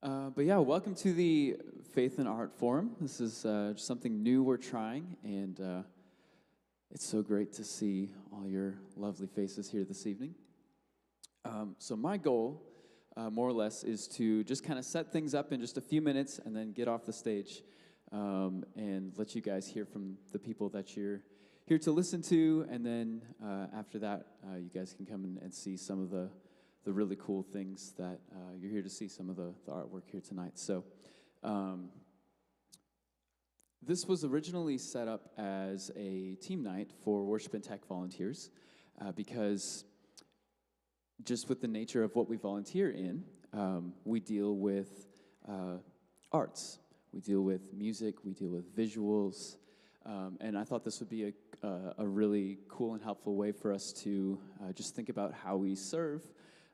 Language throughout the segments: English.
But yeah, welcome to the Faith and Art Forum. This is just something new we're trying, and it's so great to see all your lovely faces here this evening. So my goal, more or less, is to just kind of set things up in just a few minutes and then get off the stage and let you guys hear from the people that you're here to listen to, and then after that, you guys can come and see some of the really cool things that you're here to see, some of the artwork here tonight. So this was originally set up as a team night for worship and tech volunteers because just with the nature of what we volunteer in, we deal with arts. We deal with music, we deal with visuals, and I thought this would be a really cool and helpful way for us to just think about how we serve.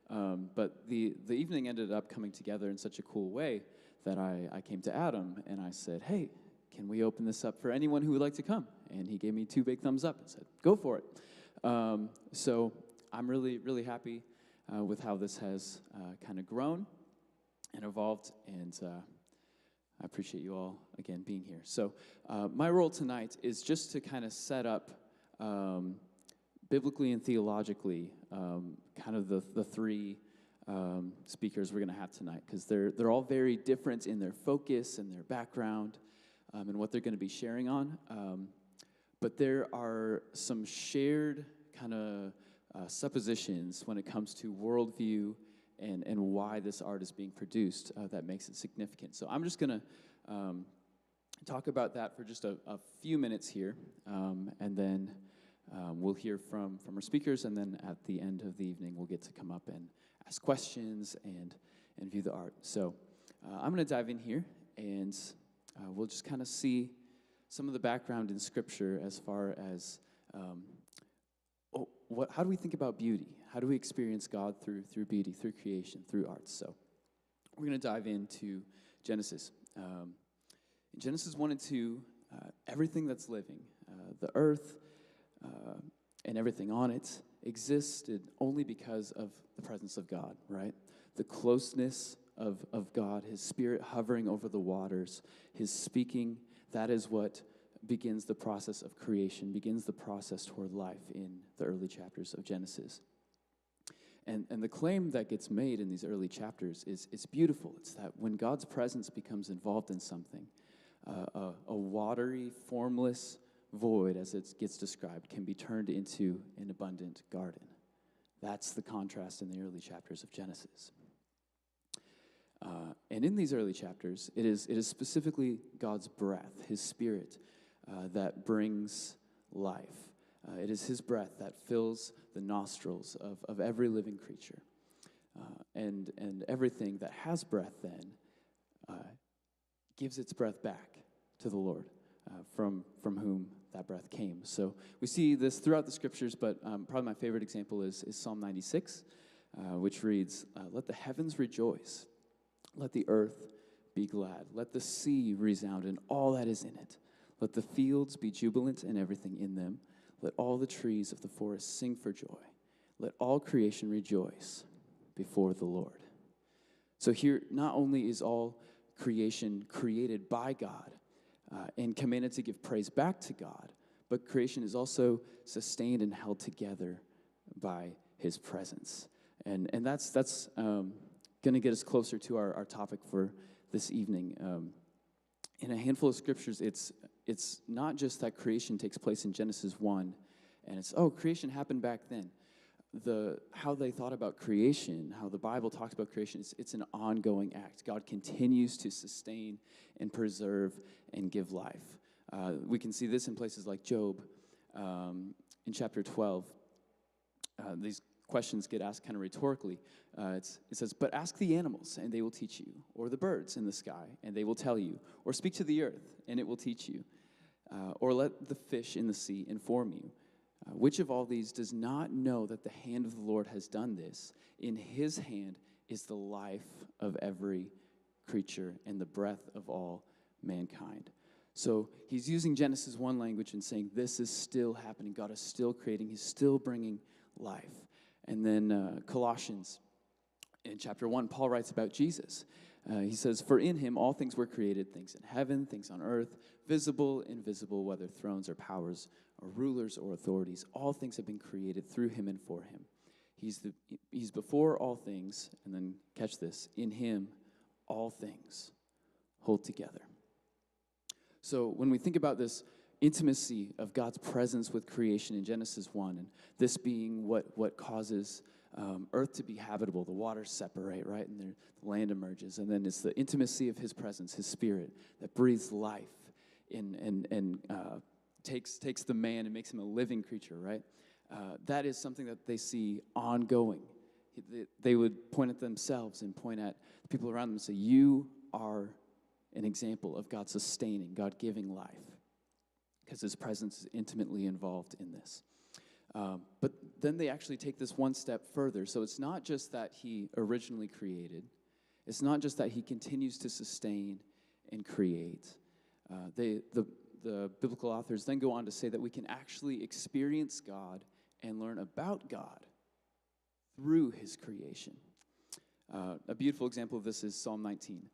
But the evening ended up coming together in such a cool way that I came to Adam and I said, hey, can we open this up for anyone who would like to come? And he gave me 2 big thumbs up and said, go for it. So I'm really, really happy with how this has kind of grown and evolved, and I appreciate you all, again, being here. So my role tonight is just to kind of set up biblically and theologically, kind of the 3 speakers we're going to have tonight, because they're all very different in their focus and their background and what they're going to be sharing on. But there are some shared kind of suppositions when it comes to worldview and why this art is being produced that makes it significant. So I'm just going to talk about that for just a few minutes here, and then we'll hear from our speakers, and then at the end of the evening, we'll get to come up and ask questions and view the art. So I'm going to dive in here, and we'll just kind of see some of the background in Scripture as far as how do we think about beauty? How do we experience God through beauty, through creation, through arts? So we're going to dive into Genesis. In Genesis 1 and 2, everything that's living, the earth, and everything on it existed only because of the presence of God, right? The closeness of God, His Spirit hovering over the waters, His speaking, that is what begins the process of creation, begins the process toward life in the early chapters of Genesis. And the claim that gets made in these early chapters is beautiful. It's that when God's presence becomes involved in something, a watery, formless void, as it gets described, can be turned into an abundant garden. That's the contrast in the early chapters of Genesis. And in these early chapters, it is specifically God's breath, His Spirit, that brings life. It is His breath that fills the nostrils of every living creature. And everything that has breath then gives its breath back to the Lord, from whom that breath came. So we see this throughout the Scriptures, but probably my favorite example is Psalm 96, which reads, let the heavens rejoice, let the earth be glad, let the sea resound and all that is in it, let the fields be jubilant and everything in them, let all the trees of the forest sing for joy, let all creation rejoice before the Lord. So here, not only is all creation created by God, and commanded to give praise back to God, but creation is also sustained and held together by His presence. And that's going to get us closer to our topic for this evening. In a handful of scriptures, it's not just that creation takes place in Genesis 1, and it's, creation happened back then. How they thought about creation, how the Bible talks about creation, it's an ongoing act. God continues to sustain and preserve and give life. We can see this in places like Job. In chapter 12, these questions get asked kind of rhetorically. It says, but ask the animals, and they will teach you, or the birds in the sky, and they will tell you, or speak to the earth, and it will teach you, or let the fish in the sea inform you. Which of all these does not know that the hand of the Lord has done this? In His hand is the life of every creature and the breath of all mankind. So he's using Genesis 1 language and saying this is still happening. God is still creating. He's still bringing life. And then Colossians In chapter 1, Paul writes about Jesus. He says, "For in him all things were created, things in heaven, things on earth, visible, invisible, whether thrones or powers or rulers or authorities. All things have been created through him and for him. He's before all things," and then catch this, "in him all things hold together." So when we think about this intimacy of God's presence with creation in Genesis 1, and this being what causes earth to be habitable, the waters separate, right, and the land emerges, and then it's the intimacy of his presence, his spirit, that breathes life and takes the man and makes him a living creature, right? That is something that they see ongoing. They would point at themselves and point at the people around them and say, "You are an example of God sustaining, God giving life," because his presence is intimately involved in this. But then they actually take this one step further. So it's not just that he originally created. It's not just that he continues to sustain and create. The biblical authors then go on to say that we can actually experience God and learn about God through his creation. A beautiful example of this is Psalm 19,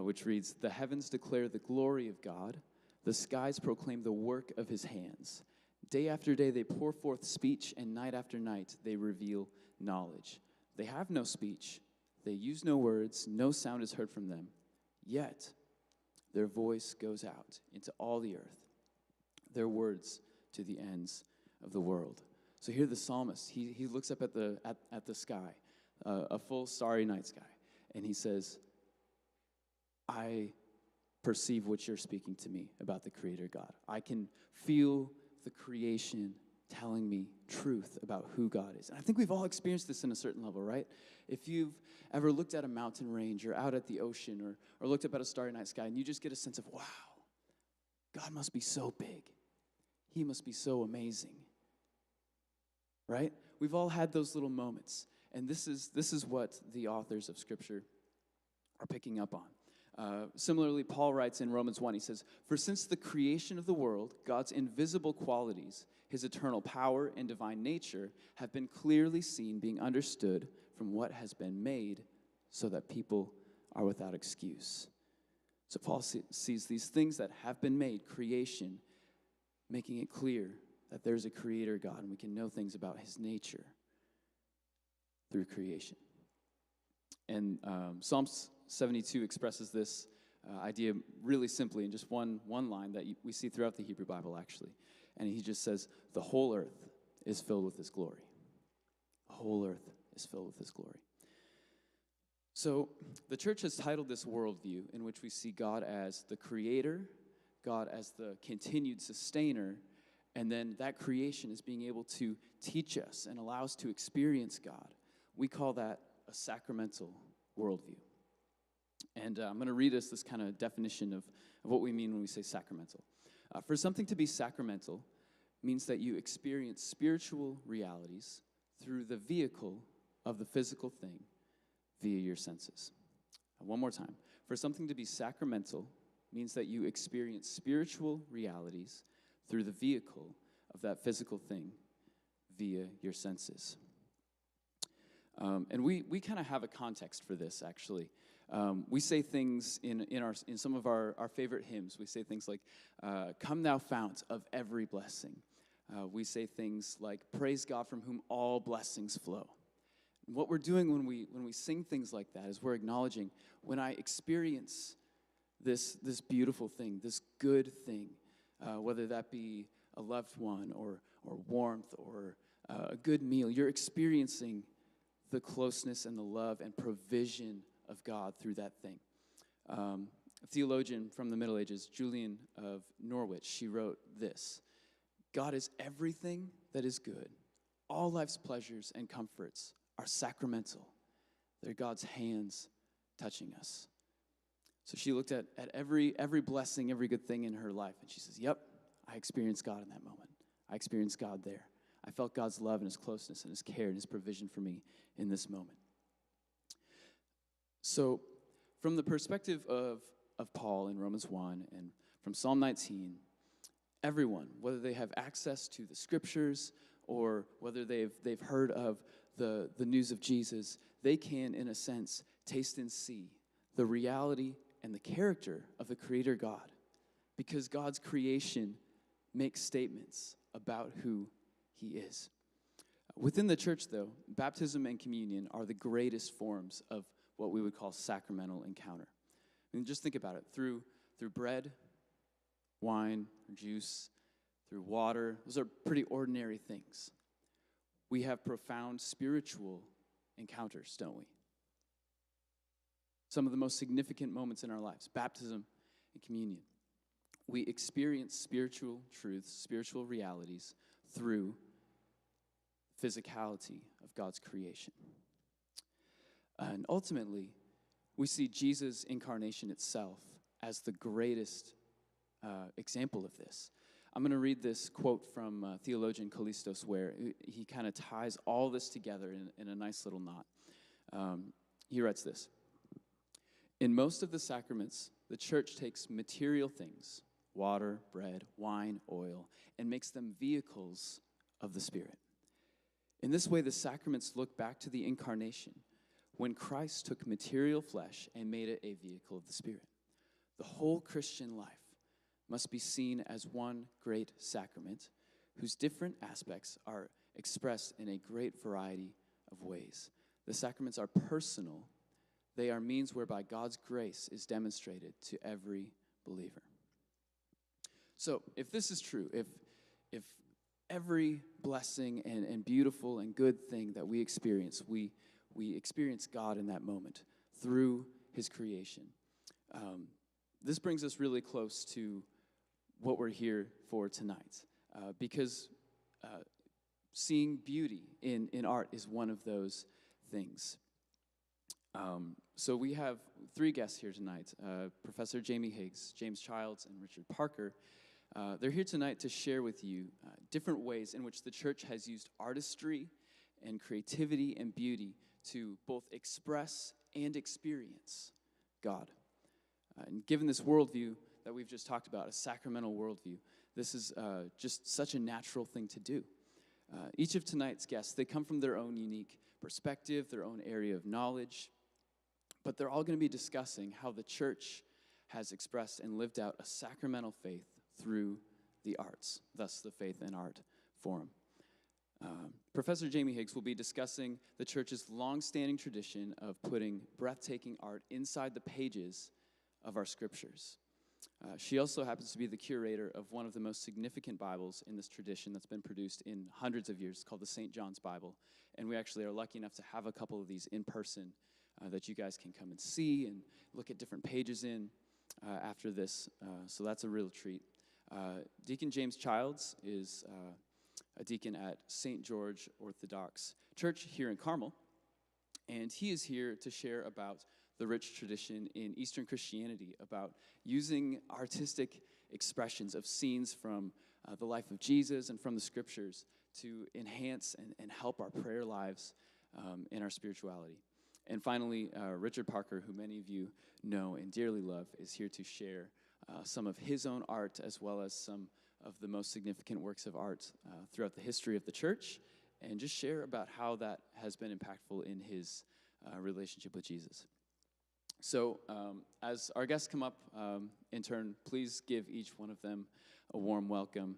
which reads, "The heavens declare the glory of God. The skies proclaim the work of his hands. Day after day they pour forth speech, and night after night they reveal knowledge. They have no speech. They use no words. No sound is heard from them. Yet their voice goes out into all the earth, their words to the ends of the world." So here the psalmist, he looks up at the sky, a full starry night sky, and he says, "I perceive what you're speaking to me about the Creator God. I can feel the creation telling me truth about who God is." And I think we've all experienced this in a certain level, right? If you've ever looked at a mountain range or out at the ocean or looked up at a starry night sky and you just get a sense of, wow, God must be so big. He must be so amazing, right? We've all had those little moments. And this is what the authors of Scripture are picking up on. Similarly, Paul writes in Romans 1, he says, "For since the creation of the world, God's invisible qualities, his eternal power and divine nature, have been clearly seen, being understood from what has been made, so that people are without excuse." So Paul sees these things that have been made, creation, making it clear that there's a creator God, and we can know things about his nature through creation. And Psalms 72 expresses this idea really simply in just one line that we see throughout the Hebrew Bible, actually. And he just says, "The whole earth is filled with his glory." The whole earth is filled with his glory. So the church has titled this worldview in which we see God as the creator, God as the continued sustainer, and then that creation is being able to teach us and allow us to experience God. We call that a sacramental worldview. And I'm going to read us this kind of definition of what we mean when we say sacramental. For something to be sacramental means that you experience spiritual realities through the vehicle of the physical thing via your senses. One more time. For something to be sacramental means that you experience spiritual realities through the vehicle of that physical thing via your senses. And we kind of have a context for this, actually. We say things in some of our favorite hymns. We say things like, "Come thou fount of every blessing." We say things like, "Praise God from whom all blessings flow." And what we're doing when we sing things like that is we're acknowledging, when I experience this beautiful thing, this good thing, whether that be a loved one or warmth or a good meal, you're experiencing the closeness and the love and provision of God through that thing. A theologian from the Middle Ages, Julian of Norwich, she wrote this: "God is everything that is good. All life's pleasures and comforts are sacramental. They're God's hands touching us." So she looked at every blessing, every good thing in her life, and she says, "Yep, I experienced God in that moment. I experienced God there. I felt God's love and his closeness and his care and his provision for me in this moment." So from the perspective of Paul in Romans 1 and from Psalm 19, everyone, whether they have access to the scriptures or whether they've heard of the news of Jesus, they can, in a sense, taste and see the reality and the character of the Creator God, because God's creation makes statements about who He is. Within the church, though, baptism and communion are the greatest forms of what we would call sacramental encounter. I mean, just think about it. Through bread, wine, or juice, through water, those are pretty ordinary things. We have profound spiritual encounters, don't we? Some of the most significant moments in our lives, baptism and communion. We experience spiritual truths, spiritual realities through physicality of God's creation. And ultimately, we see Jesus' incarnation itself as the greatest example of this. I'm going to read this quote from theologian Callistos, where he kind of ties all this together in a nice little knot. He writes this: "In most of the sacraments, the church takes material things, water, bread, wine, oil, and makes them vehicles of the Spirit. In this way, the sacraments look back to the incarnation, when Christ took material flesh and made it a vehicle of the Spirit. The whole Christian life must be seen as one great sacrament whose different aspects are expressed in a great variety of ways. The sacraments are personal. They are means whereby God's grace is demonstrated to every believer." So if this is true, if every blessing and beautiful and good thing that we experience, we experience God in that moment through His creation, this brings us really close to what we're here for tonight, because seeing beauty in art is one of those things. So we have three guests here tonight, Professor Jamie Higgs, James Childs, and Richard Parker. They're here tonight to share with you different ways in which the church has used artistry and creativity and beauty to both express and experience God. And given this worldview that we've just talked about, a sacramental worldview, this is just such a natural thing to do. Each of tonight's guests, they come from their own unique perspective, their own area of knowledge, but they're all going to be discussing how the church has expressed and lived out a sacramental faith through the arts, thus the Faith and Art Forum. Professor Jamie Higgs will be discussing the church's long-standing tradition of putting breathtaking art inside the pages of our scriptures. She also happens to be the curator of one of the most significant Bibles in this tradition that's been produced in hundreds of years, called the St. John's Bible. And we actually are lucky enough to have a couple of these in person that you guys can come and see and look at different pages in after this. So that's a real treat. Deacon James Childs is a deacon at St. George Orthodox Church here in Carmel, and he is here to share about the rich tradition in Eastern Christianity, about using artistic expressions of scenes from the life of Jesus and from the scriptures to enhance and help our prayer lives and our spirituality. And finally, Richard Parker, who many of you know and dearly love, is here to share some of his own art as well as some of the most significant works of art throughout the history of the church, and just share about how that has been impactful in his relationship with Jesus. So as our guests come up in turn, please give each one of them a warm welcome.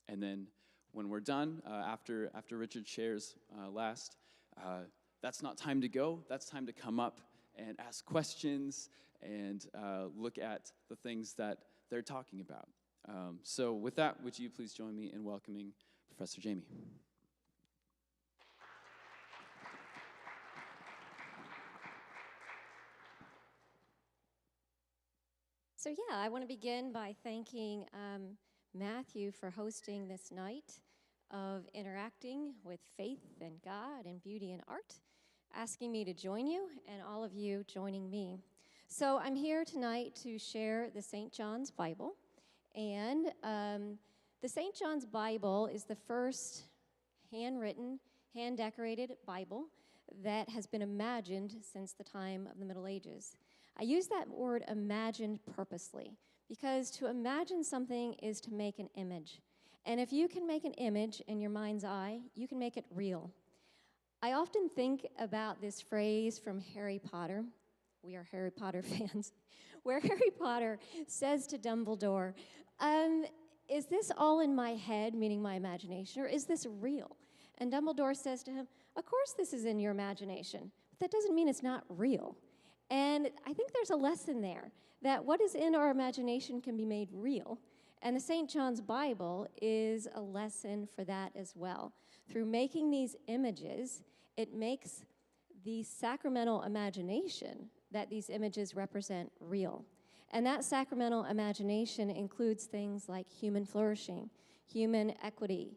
And then when we're done, after Richard shares last, that's not time to go. That's time to come up and ask questions and look at the things that they're talking about. So with that, would you please join me in welcoming Professor Jamie? So yeah, I want to begin by thanking Matthew for hosting this night of interacting with faith and God and beauty and art, asking me to join you, and all of you joining me. So I'm here tonight to share the St. John's Bible, and the St. John's Bible is the first handwritten, hand-decorated Bible that has been imagined since the time of the Middle Ages. I use that word imagined purposely because to imagine something is to make an image. And if you can make an image in your mind's eye, you can make it real. I often think about this phrase from Harry Potter. We are Harry Potter fans. Where Harry Potter says to Dumbledore, is this all in my head, meaning my imagination, or is this real? And Dumbledore says to him, of course this is in your imagination, but that doesn't mean it's not real. And I think there's a lesson there, that what is in our imagination can be made real. And the St. John's Bible is a lesson for that as well. Through making these images, it makes the sacramental imagination that these images represent real. And that sacramental imagination includes things like human flourishing, human equity,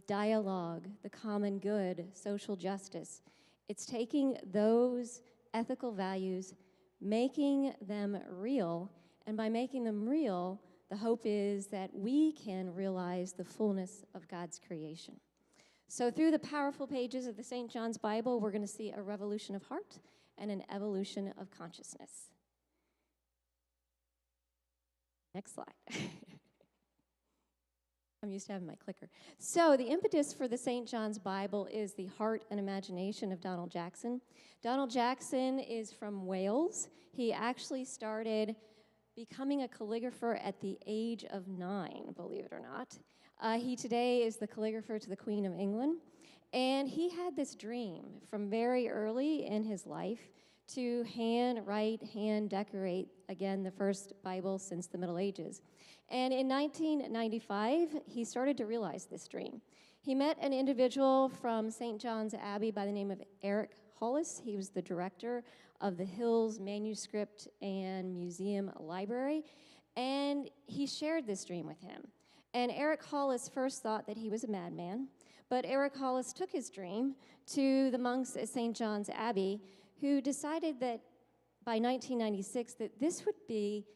dialogue, the common good, social justice. It's taking those ethical values, making them real, and by making them real, the hope is that we can realize the fullness of God's creation. So through the powerful pages of the St. John's Bible, we're going to see a revolution of heart and an evolution of consciousness. Next slide. I'm used to having my clicker. So the impetus for the St. John's Bible is the heart and imagination of Donald Jackson. Donald Jackson is from Wales. He actually started becoming a calligrapher at the age of 9, believe it or not. He today is the calligrapher to the Queen of England. And he had this dream from very early in his life to hand write, hand decorate, again, the first Bible since the Middle Ages. And in 1995, he started to realize this dream. He met an individual from St. John's Abbey by the name of Eric Hollis. He was the director of the Hills Manuscript and Museum Library, and he shared this dream with him. And Eric Hollis first thought that he was a madman, but Eric Hollis took his dream to the monks at St. John's Abbey, who decided that by 1996 that this would be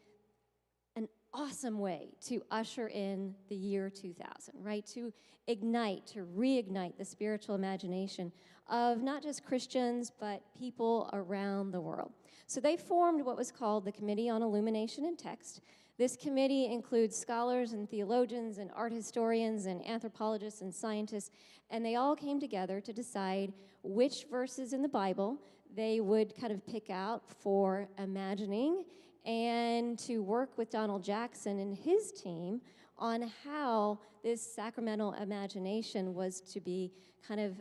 an awesome way to usher in the year 2000, right? To ignite, to reignite the spiritual imagination of not just Christians, but people around the world. So they formed what was called the Committee on Illumination and Text. This committee includes scholars and theologians and art historians and anthropologists and scientists, and they all came together to decide which verses in the Bible they would kind of pick out for imagining and to work with Donald Jackson and his team on how this sacramental imagination was to be kind of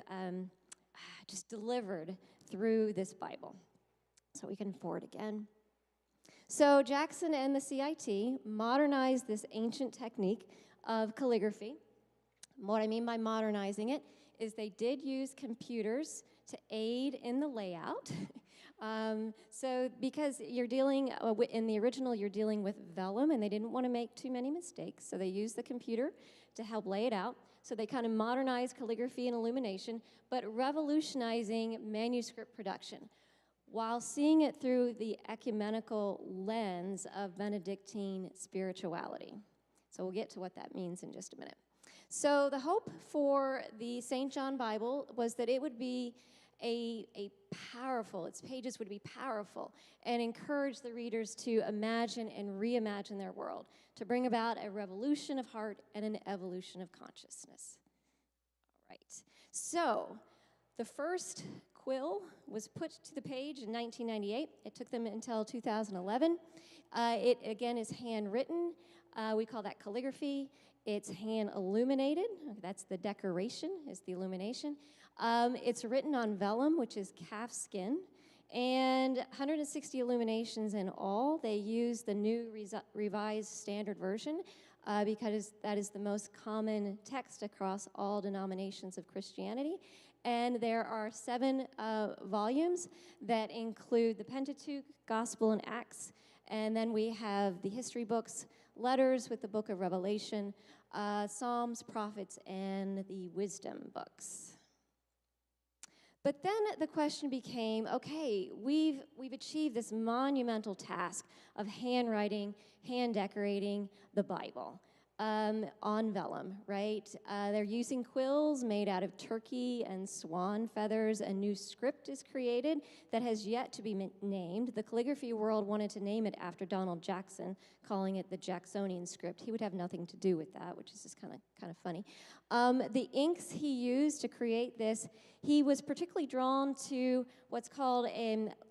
just delivered through this Bible. So we can forward again. So Jackson and the CIT modernized this ancient technique of calligraphy. What I mean by modernizing it is they did use computers to aid in the layout. So because you're dealing, in the original, you're dealing with vellum, and they didn't want to make too many mistakes, so they used the computer to help lay it out. So they kind of modernized calligraphy and illumination, but revolutionizing manuscript production, while seeing it through the ecumenical lens of Benedictine spirituality. So we'll get to what that means in just a minute. So the hope for the St. John Bible was that it would be a powerful, its pages would be powerful and encourage the readers to imagine and reimagine their world, to bring about a revolution of heart and an evolution of consciousness. All right, so the first quill was put to the page in 1998. It took them until 2011. It, again, is handwritten. We call that calligraphy. It's hand illuminated. That's the decoration, is the illumination. It's written on vellum, which is calf skin, and 160 illuminations in all. They use the new revised standard version because that is the most common text across all denominations of Christianity. And there are 7 volumes that include the Pentateuch, Gospel, and Acts. And then we have the history books, letters with the book of Revelation, Psalms, prophets, and the wisdom books. But then the question became, okay, we've achieved this monumental task of handwriting, hand decorating the Bible. on vellum, right? They're using quills made out of turkey and swan feathers. A new script is created that has yet to be named. The calligraphy world wanted to name it after Donald Jackson, calling it the Jacksonian script. He would have nothing to do with that, which is just kind of funny. The inks he used to create this, he was particularly drawn to what's called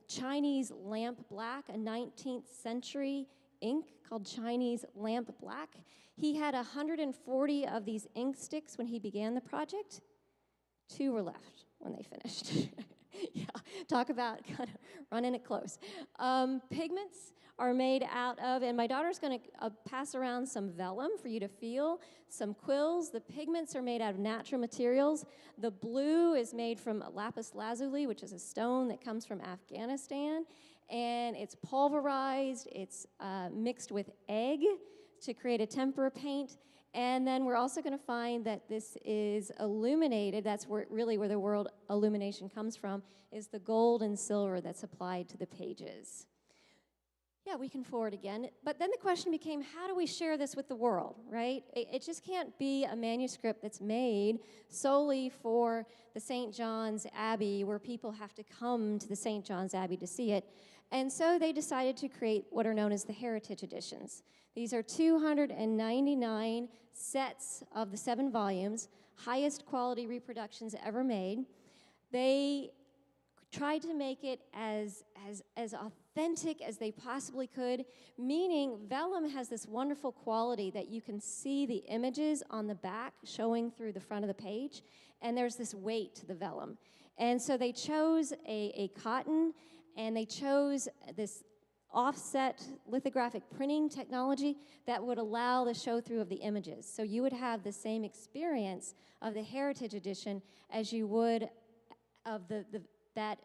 Chinese lamp black, a 19th century ink called Chinese lamp black. He had 140 of these ink sticks when he began the project. 2 were left when they finished. Yeah, talk about kind of running it close. Pigments are made out of, and my daughter's going to pass around some vellum for you to feel, some quills. The pigments are made out of natural materials. The blue is made from lapis lazuli, which is a stone that comes from Afghanistan, and it's pulverized. It's mixed with egg to create a tempera paint. And then we're also going to find that this is illuminated. That's where the word illumination comes from, is the gold and silver that's applied to the pages. Yeah, we can forward again. But then the question became, how do we share this with the world, right? It just can't be a manuscript that's made solely for the St. John's Abbey, where people have to come to the St. John's Abbey to see it. And so they decided to create what are known as the Heritage Editions. These are 299 sets of the 7 volumes, highest quality reproductions ever made. They tried to make it as authentic as they possibly could, meaning vellum has this wonderful quality that you can see the images on the back showing through the front of the page, and there's this weight to the vellum. And so they chose a cotton, and they chose this offset lithographic printing technology that would allow the show-through of the images. So you would have the same experience of the Heritage Edition as you would of that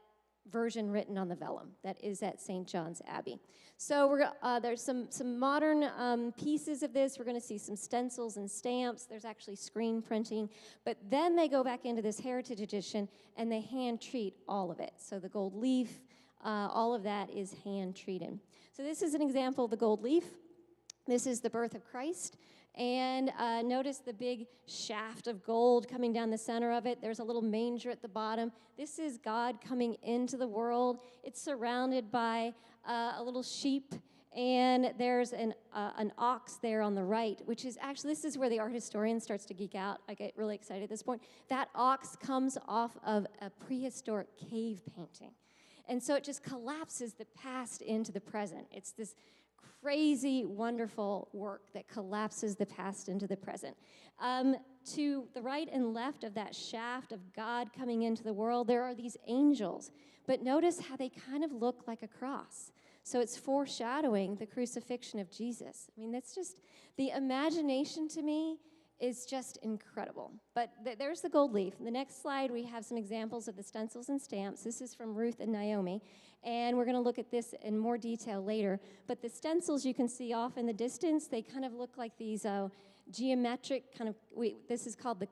version written on the vellum that is at St. John's Abbey. So there's some modern pieces of this. We're going to see some stencils and stamps. There's actually screen printing. But then they go back into this Heritage Edition, and they hand-treat all of it. So the gold leaf, all of that is hand-treated. So this is an example of the gold leaf. This is the birth of Christ. And notice the big shaft of gold coming down the center of it. There's a little manger at the bottom. This is God coming into the world. It's surrounded by a little sheep, and there's an ox there on the right, which is actually, this is where the art historian starts to geek out. I get really excited at this point. That ox comes off of a prehistoric cave painting. And so it just collapses the past into the present. It's this crazy, wonderful work that collapses the past into the present. To the right and left of that shaft of God coming into the world, there are these angels. But notice how they kind of look like a cross. So it's foreshadowing the crucifixion of Jesus. I mean, that's just, the imagination to me is just incredible. But there's the gold leaf. In the next slide, we have some examples of the stencils and stamps. This is from Ruth and Naomi, and we're going to look at this in more detail later. But the stencils you can see off in the distance, they kind of look like these geometric kind of, this is called the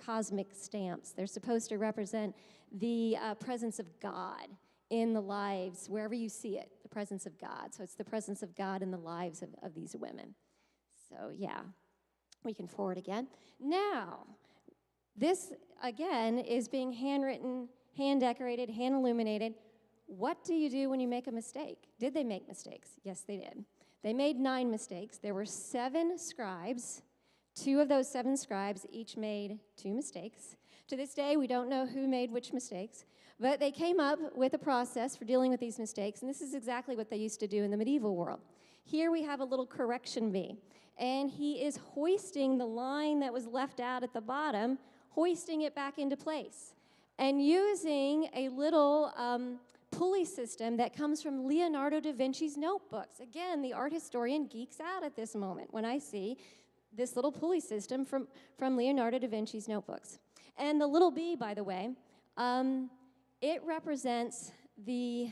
cosmic stamps. They're supposed to represent the presence of God in the lives, wherever you see it, the presence of God. So it's the presence of God in the lives of these women. So yeah. We can forward again. Now, this, again, is being handwritten, hand-decorated, hand-illuminated. What do you do when you make a mistake? Did they make mistakes? Yes, they did. They made 9 mistakes. There were 7 scribes. 2 of those 7 scribes each made 2 mistakes. To this day, we don't know who made which mistakes, but they came up with a process for dealing with these mistakes, and this is exactly what they used to do in the medieval world. Here we have a little correction bee. And he is hoisting the line that was left out at the bottom, hoisting it back into place, and using a little pulley system that comes from Leonardo da Vinci's notebooks. Again, the art historian geeks out at this moment when I see this little pulley system from Leonardo da Vinci's notebooks. And the little bee, by the way, it represents the...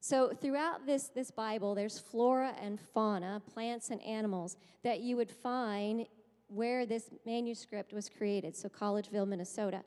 So throughout this Bible, there's flora and fauna, plants and animals, that you would find where this manuscript was created, so Collegeville, Minnesota.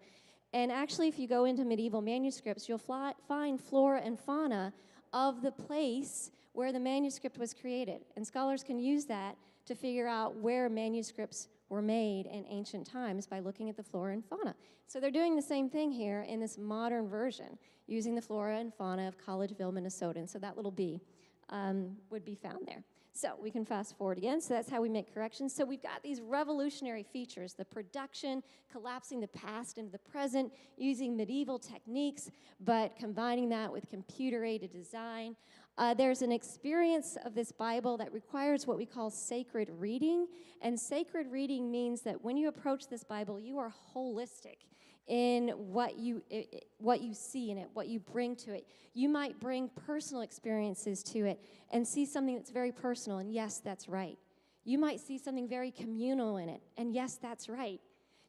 And actually, if you go into medieval manuscripts, you'll find flora and fauna of the place where the manuscript was created. And scholars can use that to figure out where manuscripts were made in ancient times by looking at the flora and fauna. So they're doing the same thing here in this modern version, using the flora and fauna of Collegeville, Minnesota. And so that little bee would be found there. So we can fast forward again. So that's how we make corrections. So we've got these revolutionary features, the production, collapsing the past into the present, using medieval techniques, but combining that with computer-aided design. There's an experience of this Bible that requires what we call sacred reading. And sacred reading means that when you approach this Bible, you are holistic in what you see in it, what you bring to it. You might bring personal experiences to it and see something that's very personal, and yes, that's right. You might see something very communal in it, and yes, that's right.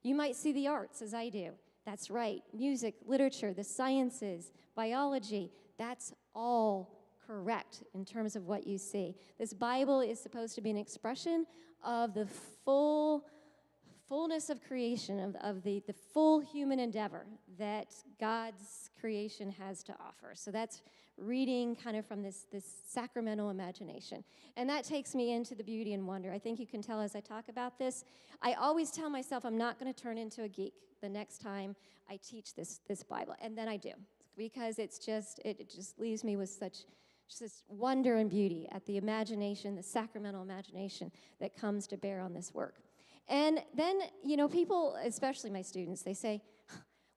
You might see the arts, as I do. That's right. Music, literature, the sciences, biology, that's all correct in terms of what you see. This Bible is supposed to be an expression of the fullness of creation, of the full human endeavor that God's creation has to offer. So that's reading kind of from this sacramental imagination. And that takes me into the beauty and wonder. I think you can tell as I talk about this, I always tell myself I'm not going to turn into a geek the next time I teach this Bible. And then I do, because it just leaves me with such just this wonder and beauty at the imagination, the sacramental imagination that comes to bear on this work. And then, people, especially my students, they say,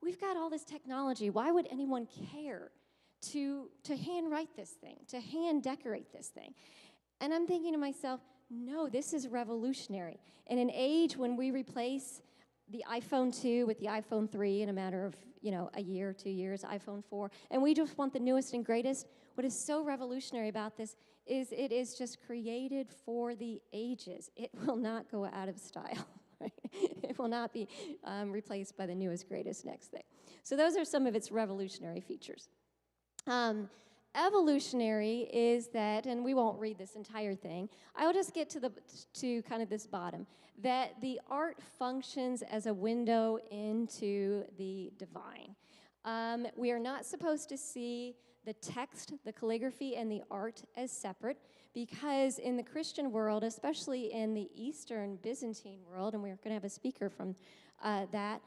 we've got all this technology. Why would anyone care to handwrite this thing, to hand decorate this thing? And I'm thinking to myself, no, this is revolutionary. In an age when we replace the iPhone 2 with the iPhone 3 in a matter of, a year, 2 years, iPhone 4, and we just want the newest and greatest, what is so revolutionary about this is it is just created for the ages. It will not go out of style. Right? It will not be replaced by the newest, greatest next thing. So those are some of its revolutionary features. Evolutionary is that, and we won't read this entire thing, I'll just get to kind of this bottom, that the art functions as a window into the divine. We are not supposed to see the text, the calligraphy, and the art as separate, because in the Christian world, especially in the Eastern Byzantine world, and we're going to have a speaker from that,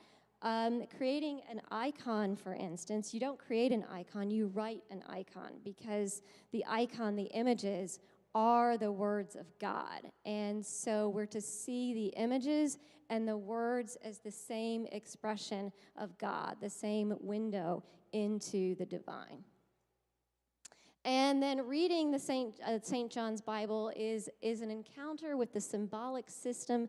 creating an icon, for instance, you don't create an icon, you write an icon, because the icon, the images, are the words of God. And so we're to see the images and the words as the same expression of God, the same window into the divine. And then reading the St. John's Bible is an encounter with the symbolic system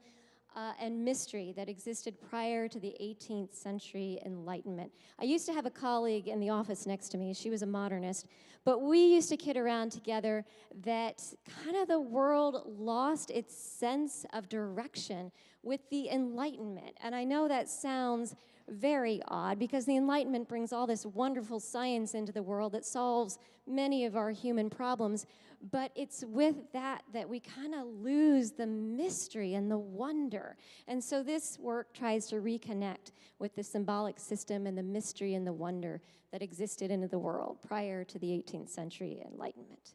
and mystery that existed prior to the 18th century Enlightenment. I used to have a colleague in the office next to me. She was a modernist. But we used to kid around together that kind of the world lost its sense of direction with the Enlightenment. And I know that sounds very odd, because the Enlightenment brings all this wonderful science into the world that solves many of our human problems, but it's with that we kind of lose the mystery and the wonder. And so this work tries to reconnect with the symbolic system and the mystery and the wonder that existed in the world prior to the 18th century Enlightenment.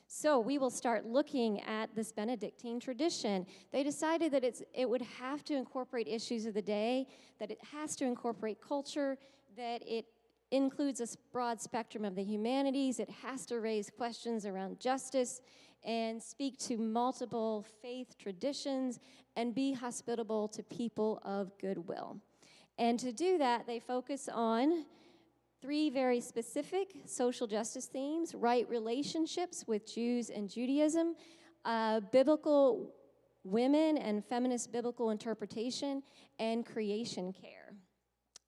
So we will start looking at this Benedictine tradition. They decided that it would have to incorporate issues of the day, that it has to incorporate culture, that it includes a broad spectrum of the humanities, it has to raise questions around justice, and speak to multiple faith traditions, and be hospitable to people of goodwill. And to do that, they focus on 3 very specific social justice themes: right relationships with Jews and Judaism, biblical women and feminist biblical interpretation, and creation care.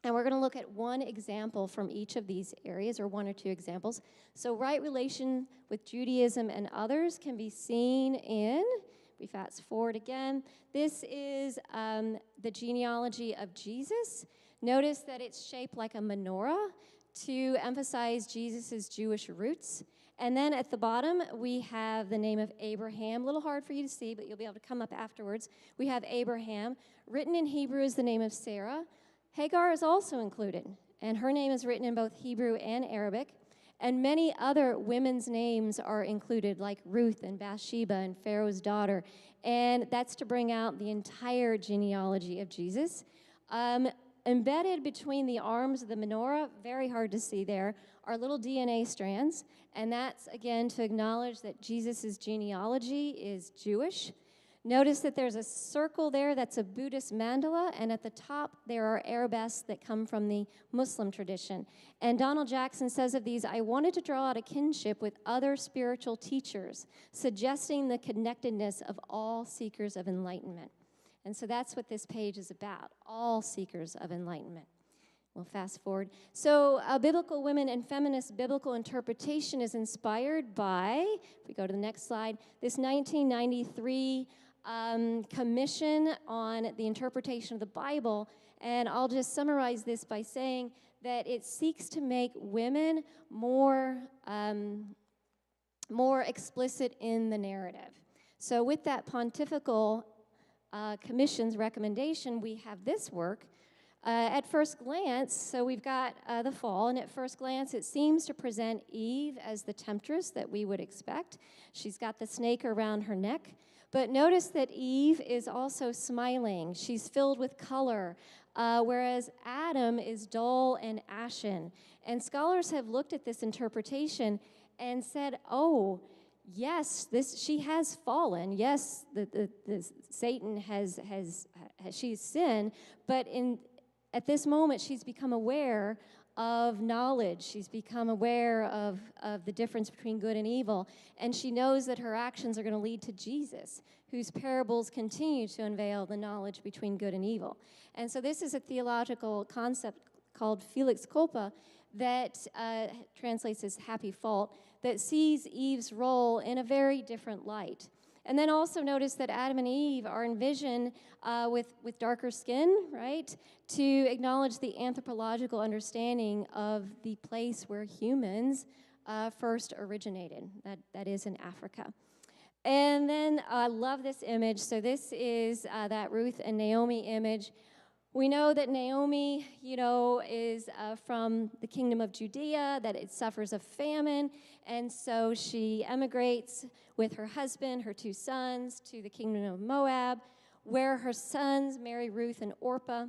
And we're going to look at one example from each of these areas, or 1 or 2 examples. So right relation with Judaism and others can be seen in, we fast forward again, this is the genealogy of Jesus. Notice that it's shaped like a menorah to emphasize Jesus' Jewish roots. And then at the bottom, we have the name of Abraham. A little hard for you to see, but you'll be able to come up afterwards. We have Abraham. Written in Hebrew is the name of Sarah. Hagar is also included, and her name is written in both Hebrew and Arabic. And many other women's names are included, like Ruth and Bathsheba and Pharaoh's daughter. And that's to bring out the entire genealogy of Jesus. Embedded between the arms of the menorah, very hard to see there, are little DNA strands. And that's, again, to acknowledge that Jesus' genealogy is Jewish. Notice that there's a circle there that's a Buddhist mandala, and at the top there are arabesques that come from the Muslim tradition. And Donald Jackson says of these, I wanted to draw out a kinship with other spiritual teachers, suggesting the connectedness of all seekers of enlightenment. And so that's what this page is about, all seekers of enlightenment. We'll fast forward. So biblical women and feminist biblical interpretation is inspired by, if we go to the next slide, this 1993 commission on the interpretation of the Bible. And I'll just summarize this by saying that it seeks to make women more explicit in the narrative. So with that pontifical commission's recommendation, we have this work. At first glance, so we've got the fall, and at first glance it seems to present Eve as the temptress that we would expect. She's got the snake around her neck. But notice that Eve is also smiling. She's filled with color, whereas Adam is dull and ashen. And scholars have looked at this interpretation and said, oh, yes, she has fallen. Yes, the Satan she's sinned, but at this moment she's become aware of knowledge. She's become aware of the difference between good and evil, and she knows that her actions are going to lead to Jesus, whose parables continue to unveil the knowledge between good and evil. And so this is a theological concept called Felix Culpa that translates as happy fault, that sees Eve's role in a very different light. And then also notice that Adam and Eve are envisioned with darker skin, right, to acknowledge the anthropological understanding of the place where humans first originated. That is in Africa. And then I love this image. So this is that Ruth and Naomi image. We know that Naomi, is from the kingdom of Judea, that it suffers a famine, and so she emigrates with her husband, her 2 sons, to the kingdom of Moab, where her sons marry Ruth and Orpah.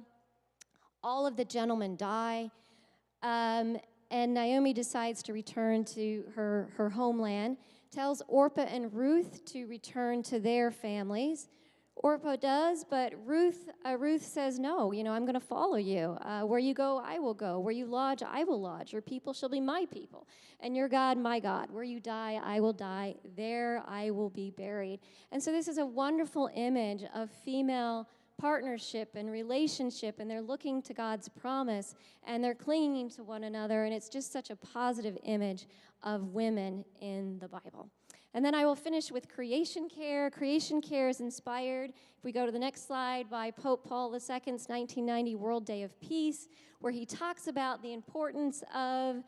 All of the gentlemen die, and Naomi decides to return to her homeland, tells Orpah and Ruth to return to their families. Orpah does, but Ruth says, no, I'm going to follow you. Where you go, I will go. Where you lodge, I will lodge. Your people shall be my people, and your God, my God. Where you die, I will die. There I will be buried. And so this is a wonderful image of female partnership and relationship, and they're looking to God's promise, and they're clinging to one another, and it's just such a positive image of women in the Bible. And then I will finish with creation care. Creation care is inspired, if we go to the next slide, by Pope Paul II's 1990 World Day of Peace, where he talks about the importance of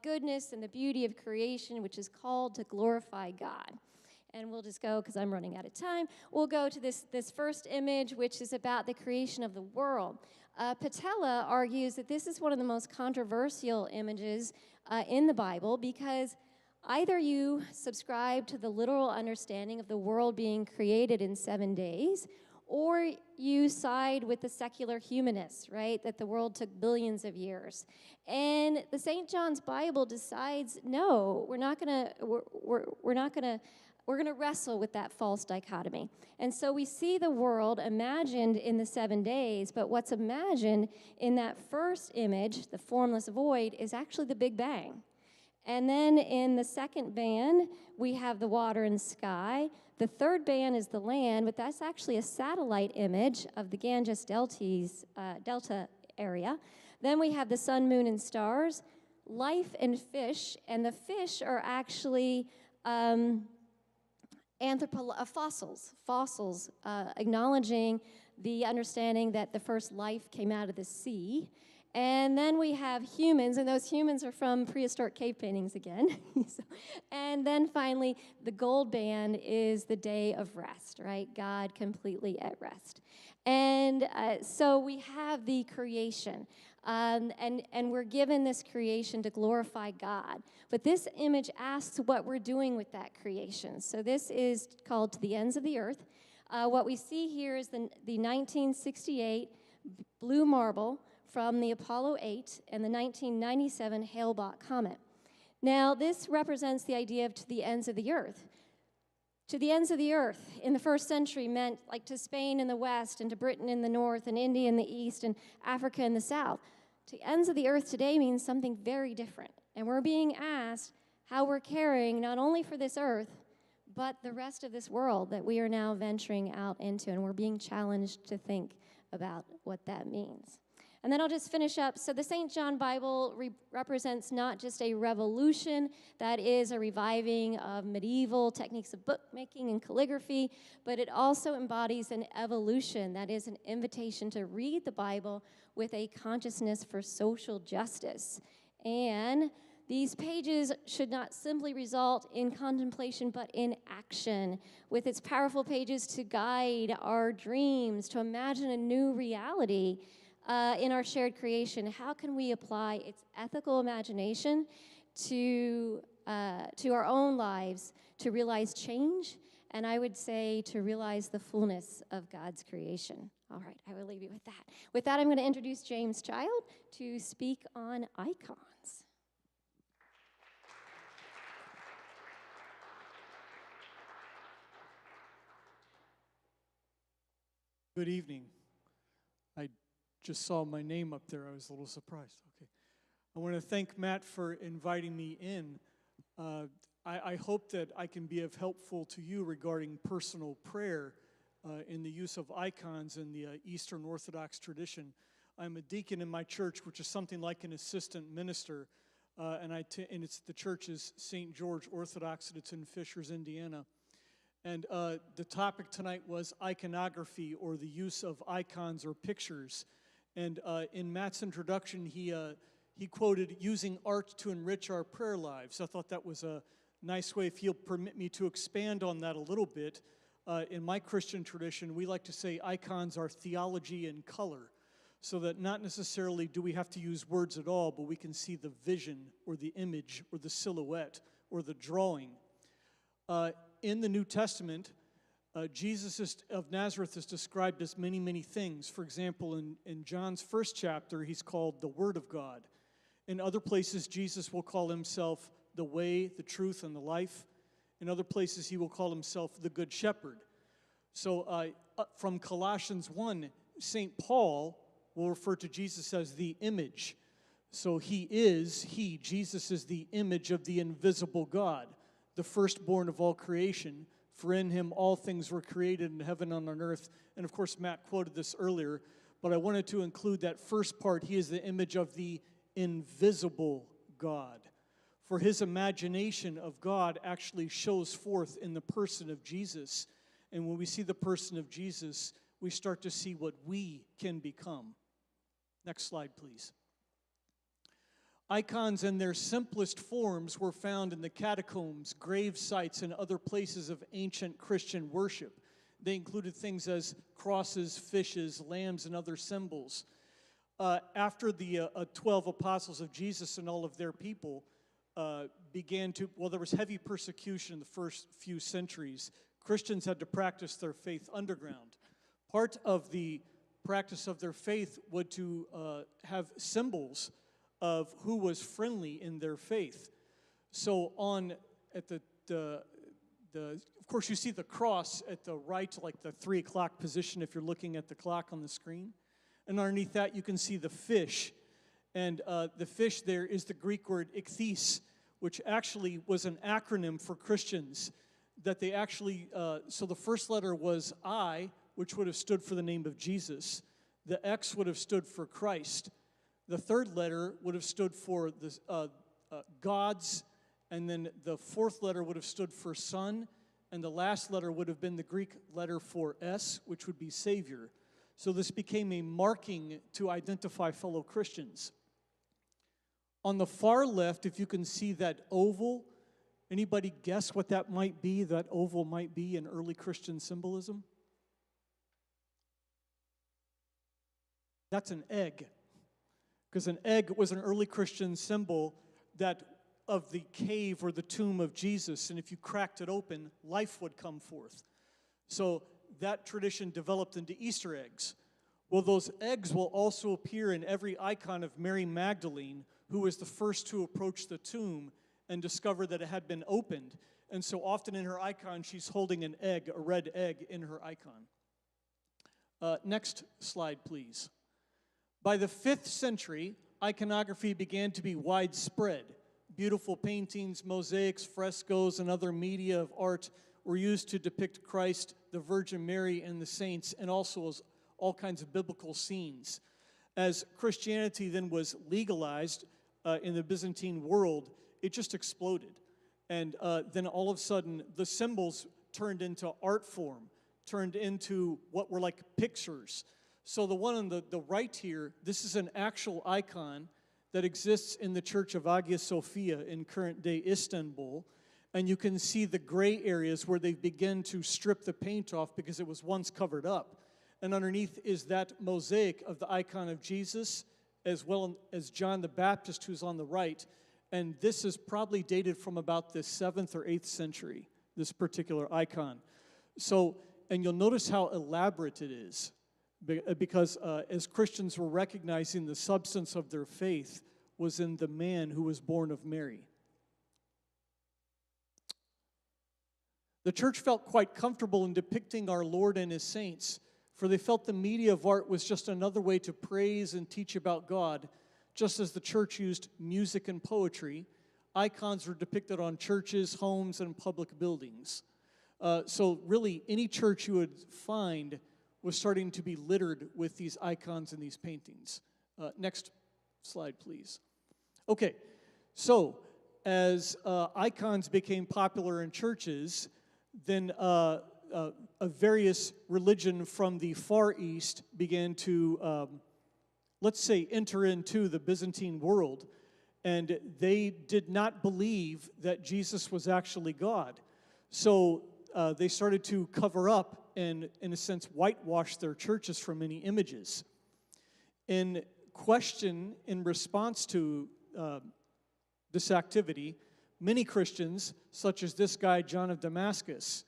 goodness and the beauty of creation, which is called to glorify God. And we'll just go, because I'm running out of time, we'll go to this first image, which is about the creation of the world. Pieta argues that this is one of the most controversial images in the Bible, because either you subscribe to the literal understanding of the world being created in 7 days, or you side with the secular humanists, right, that the world took billions of years. And the St. John's Bible decides, no, we're going to wrestle with that false dichotomy. And so we see the world imagined in the 7 days, but what's imagined in that first image, the formless void, is actually the Big Bang. And then in the second band, we have the water and sky. The third band is the land, but that's actually a satellite image of the Ganges Delta area. Then we have the sun, moon, and stars, life and fish, and the fish are actually fossils, acknowledging the understanding that the first life came out of the sea. And then we have humans, and those humans are from prehistoric cave paintings again. And then finally, the gold band is the day of rest, right? God completely at rest. And so we have the creation. And we're given this creation to glorify God. But this image asks what we're doing with that creation. So this is called To the Ends of the Earth. What we see here is the 1968 blue marble from the Apollo 8 and the 1997 Hale-Bopp comet. Now, this represents the idea of to the ends of the earth. To the ends of the earth in the first century meant like to Spain in the west and to Britain in the north and India in the east and Africa in the south. To the ends of the earth today means something very different. And we're being asked how we're caring not only for this earth, but the rest of this world that we are now venturing out into. And we're being challenged to think about what that means. And then I'll just finish up. So the St. John Bible represents not just a revolution, that is a reviving of medieval techniques of bookmaking and calligraphy, but it also embodies an evolution, that is an invitation to read the Bible with a consciousness for social justice. And these pages should not simply result in contemplation, but in action, with its powerful pages to guide our dreams, to imagine a new reality in our shared creation. How can we apply its ethical imagination to our own lives to realize change, and I would say to realize the fullness of God's creation? All right, I will leave you with that. With that, I'm going to introduce James Child to speak on icons. Good evening. I just saw my name up there. I was a little surprised. Okay. I want to thank Matt for inviting me in. I hope that I can be of helpful to you regarding personal prayer in the use of icons in the Eastern Orthodox tradition. I'm a deacon in my church, which is something like an assistant minister, and the church is St. George Orthodox, and it's in Fishers, Indiana. And the topic tonight was iconography, or the use of icons or pictures. And in Matt's introduction, he quoted using art to enrich our prayer lives. I thought that was a nice way, if he'll permit me to expand on that a little bit. In my Christian tradition, we like to say icons are theology in color, so that not necessarily do we have to use words at all, but we can see the vision or the image or the silhouette or the drawing. In the New Testament, Jesus of Nazareth is described as many, many things. For example, in John's first chapter, he's called the Word of God. In other places, Jesus will call himself the way, the truth, and the life. In other places, he will call himself the Good Shepherd. So from Colossians 1, St. Paul will refer to Jesus as the image. So Jesus is the image of the invisible God, the firstborn of all creation. For in him all things were created in heaven and on earth. And of course, Matt quoted this earlier, but I wanted to include that first part. He is the image of the invisible God. For his imagination of God actually shows forth in the person of Jesus. And when we see the person of Jesus, we start to see what we can become. Next slide, please. Icons in their simplest forms were found in the catacombs, grave sites, and other places of ancient Christian worship. They included things as crosses, fishes, lambs, and other symbols. After the 12 apostles of Jesus and all of their people there was heavy persecution in the first few centuries. Christians had to practice their faith underground. Part of the practice of their faith was to have symbols of who was friendly in their faith. So of course you see the cross at the right, like the 3 o'clock position if you're looking at the clock on the screen. And underneath that you can see the fish. And the fish there is the Greek word ichthys, which actually was an acronym for Christians. That they actually, so the first letter was I, which would have stood for the name of Jesus. The X would have stood for Christ. The third letter would have stood for the God's, and then the fourth letter would have stood for Son, and the last letter would have been the Greek letter for S, which would be Savior. So this became a marking to identify fellow Christians. On the far left, if you can see that oval, anybody guess what that might be, that oval might be in early Christian symbolism? That's an egg. because an egg was an early Christian symbol that of the cave or the tomb of Jesus, and if you cracked it open, life would come forth. So that tradition developed into Easter eggs. Well, those eggs will also appear in every icon of Mary Magdalene, who was the first to approach the tomb and discover that it had been opened. And so often in her icon, she's holding an egg, a red egg, in her icon. Next slide, please. By the 5th century, iconography began to be widespread. Beautiful paintings, mosaics, frescoes, and other media of art were used to depict Christ, the Virgin Mary, and the saints, and also as all kinds of biblical scenes. As Christianity then was legalized in the Byzantine world, it just exploded. And then all of a sudden, the symbols turned into art form, turned into what were like pictures. So the one on the right here, this is an actual icon that exists in the Church of Hagia Sophia in current-day Istanbul. And you can see the gray areas where they begin to strip the paint off because it was once covered up. And underneath is that mosaic of the icon of Jesus, as well as John the Baptist, who's on the right. And this is probably dated from about the 7th or 8th century, this particular icon. So, and you'll notice how elaborate it is, because as Christians were recognizing the substance of their faith was in the man who was born of Mary. The church felt quite comfortable in depicting our Lord and his saints, for they felt the media of art was just another way to praise and teach about God. Just as the church used music and poetry, icons were depicted on churches, homes, and public buildings. So really, any church you would find was starting to be littered with these icons and these paintings. Next slide, please. Okay, so as icons became popular in churches, then a various religion from the Far East began to, let's say, enter into the Byzantine world, and they did not believe that Jesus was actually God. So they started to cover up and, in a sense, whitewash their churches from many images. In response to this activity, many Christians, such as this guy, John of Damascus,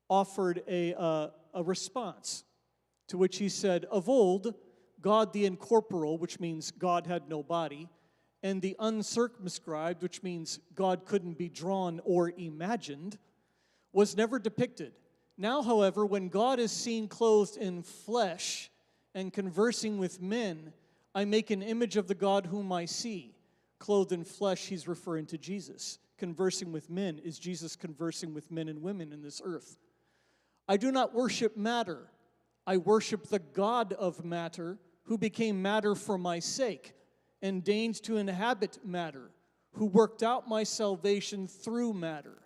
offered a response, to which he said, "Of old, God the incorporeal," which means God had no body, and the uncircumscribed, which means God couldn't be drawn or imagined, was never depicted. Now, however, when God is seen clothed in flesh and conversing with men, I make an image of the God whom I see. Clothed in flesh, he's referring to Jesus. Conversing with men is Jesus conversing with men and women in this earth. I do not worship matter. I worship the God of matter, who became matter for my sake, and deigned to inhabit matter, who worked out my salvation through matter.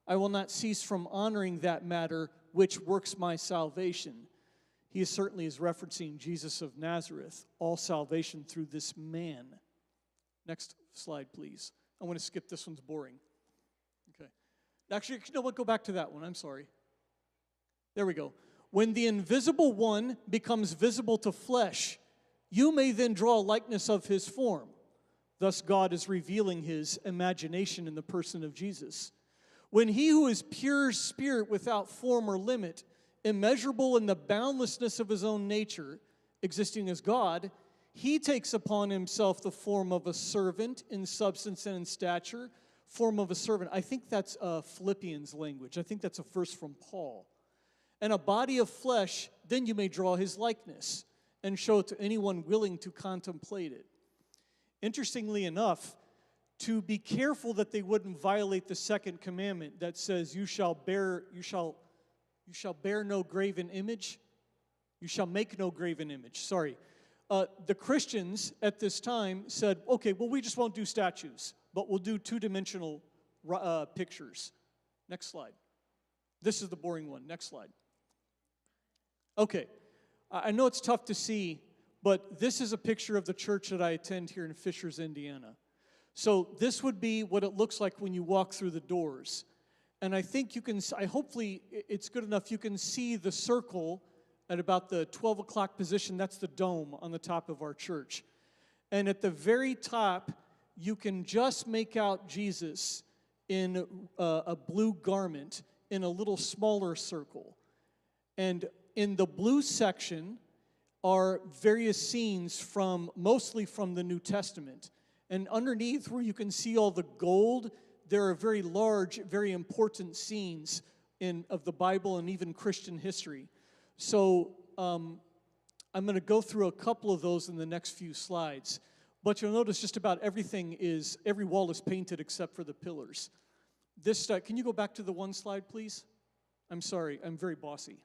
I will not cease from honoring that matter which works my salvation. He certainly is referencing Jesus of Nazareth, all salvation through this man. Next slide, please. I want to skip this one's boring. Okay. Actually, no, we'll go back to that one. I'm sorry. There we go. When the invisible one becomes visible to flesh, you may then draw a likeness of his form. Thus, God is revealing his imagination in the person of Jesus. When he who is pure spirit without form or limit, immeasurable in the boundlessness of his own nature, existing as God, he takes upon himself the form of a servant in substance and in stature, form of a servant. I think that's Philippians language. I think that's a verse from Paul. And a body of flesh, then you may draw his likeness and show it to anyone willing to contemplate it. Interestingly enough, to be careful that they wouldn't violate the second commandment that says, you shall bear no graven image. You shall make no graven image. Sorry. The Christians at this time said, okay, well, we just won't do statues, but we'll do two-dimensional pictures. Next slide. This is the boring one. Next slide. Okay. I know it's tough to see, but this is a picture of the church that I attend here in Fishers, Indiana. So this would be what it looks like when you walk through the doors. And I think you can, hopefully it's good enough, you can see the circle at about the 12 o'clock position. That's the dome on the top of our church. And at the very top, you can just make out Jesus in a blue garment in a little smaller circle. And in the blue section are various scenes mostly from the New Testament. And underneath, where you can see all the gold, there are very large, very important scenes of the Bible and even Christian history. So I'm going to go through a couple of those in the next few slides. But you'll notice just about every wall is painted except for the pillars. Can you go back to the one slide, please? I'm sorry, I'm very bossy.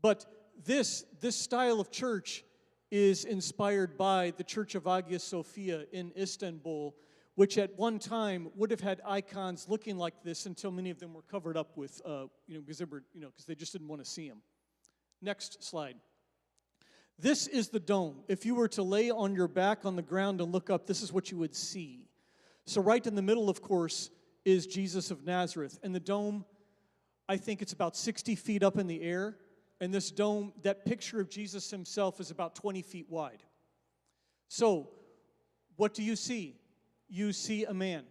But this style of church is inspired by the Church of Hagia Sophia in Istanbul, which at one time would have had icons looking like this until many of them were covered up with, because they just didn't want to see them. Next slide. This is the dome. If you were to lay on your back on the ground and look up, this is what you would see. So right in the middle, of course, is Jesus of Nazareth. And the dome, I think it's about 60 feet up in the air. And this dome, that picture of Jesus himself is about 20 feet wide. So, what do you see? You see a man.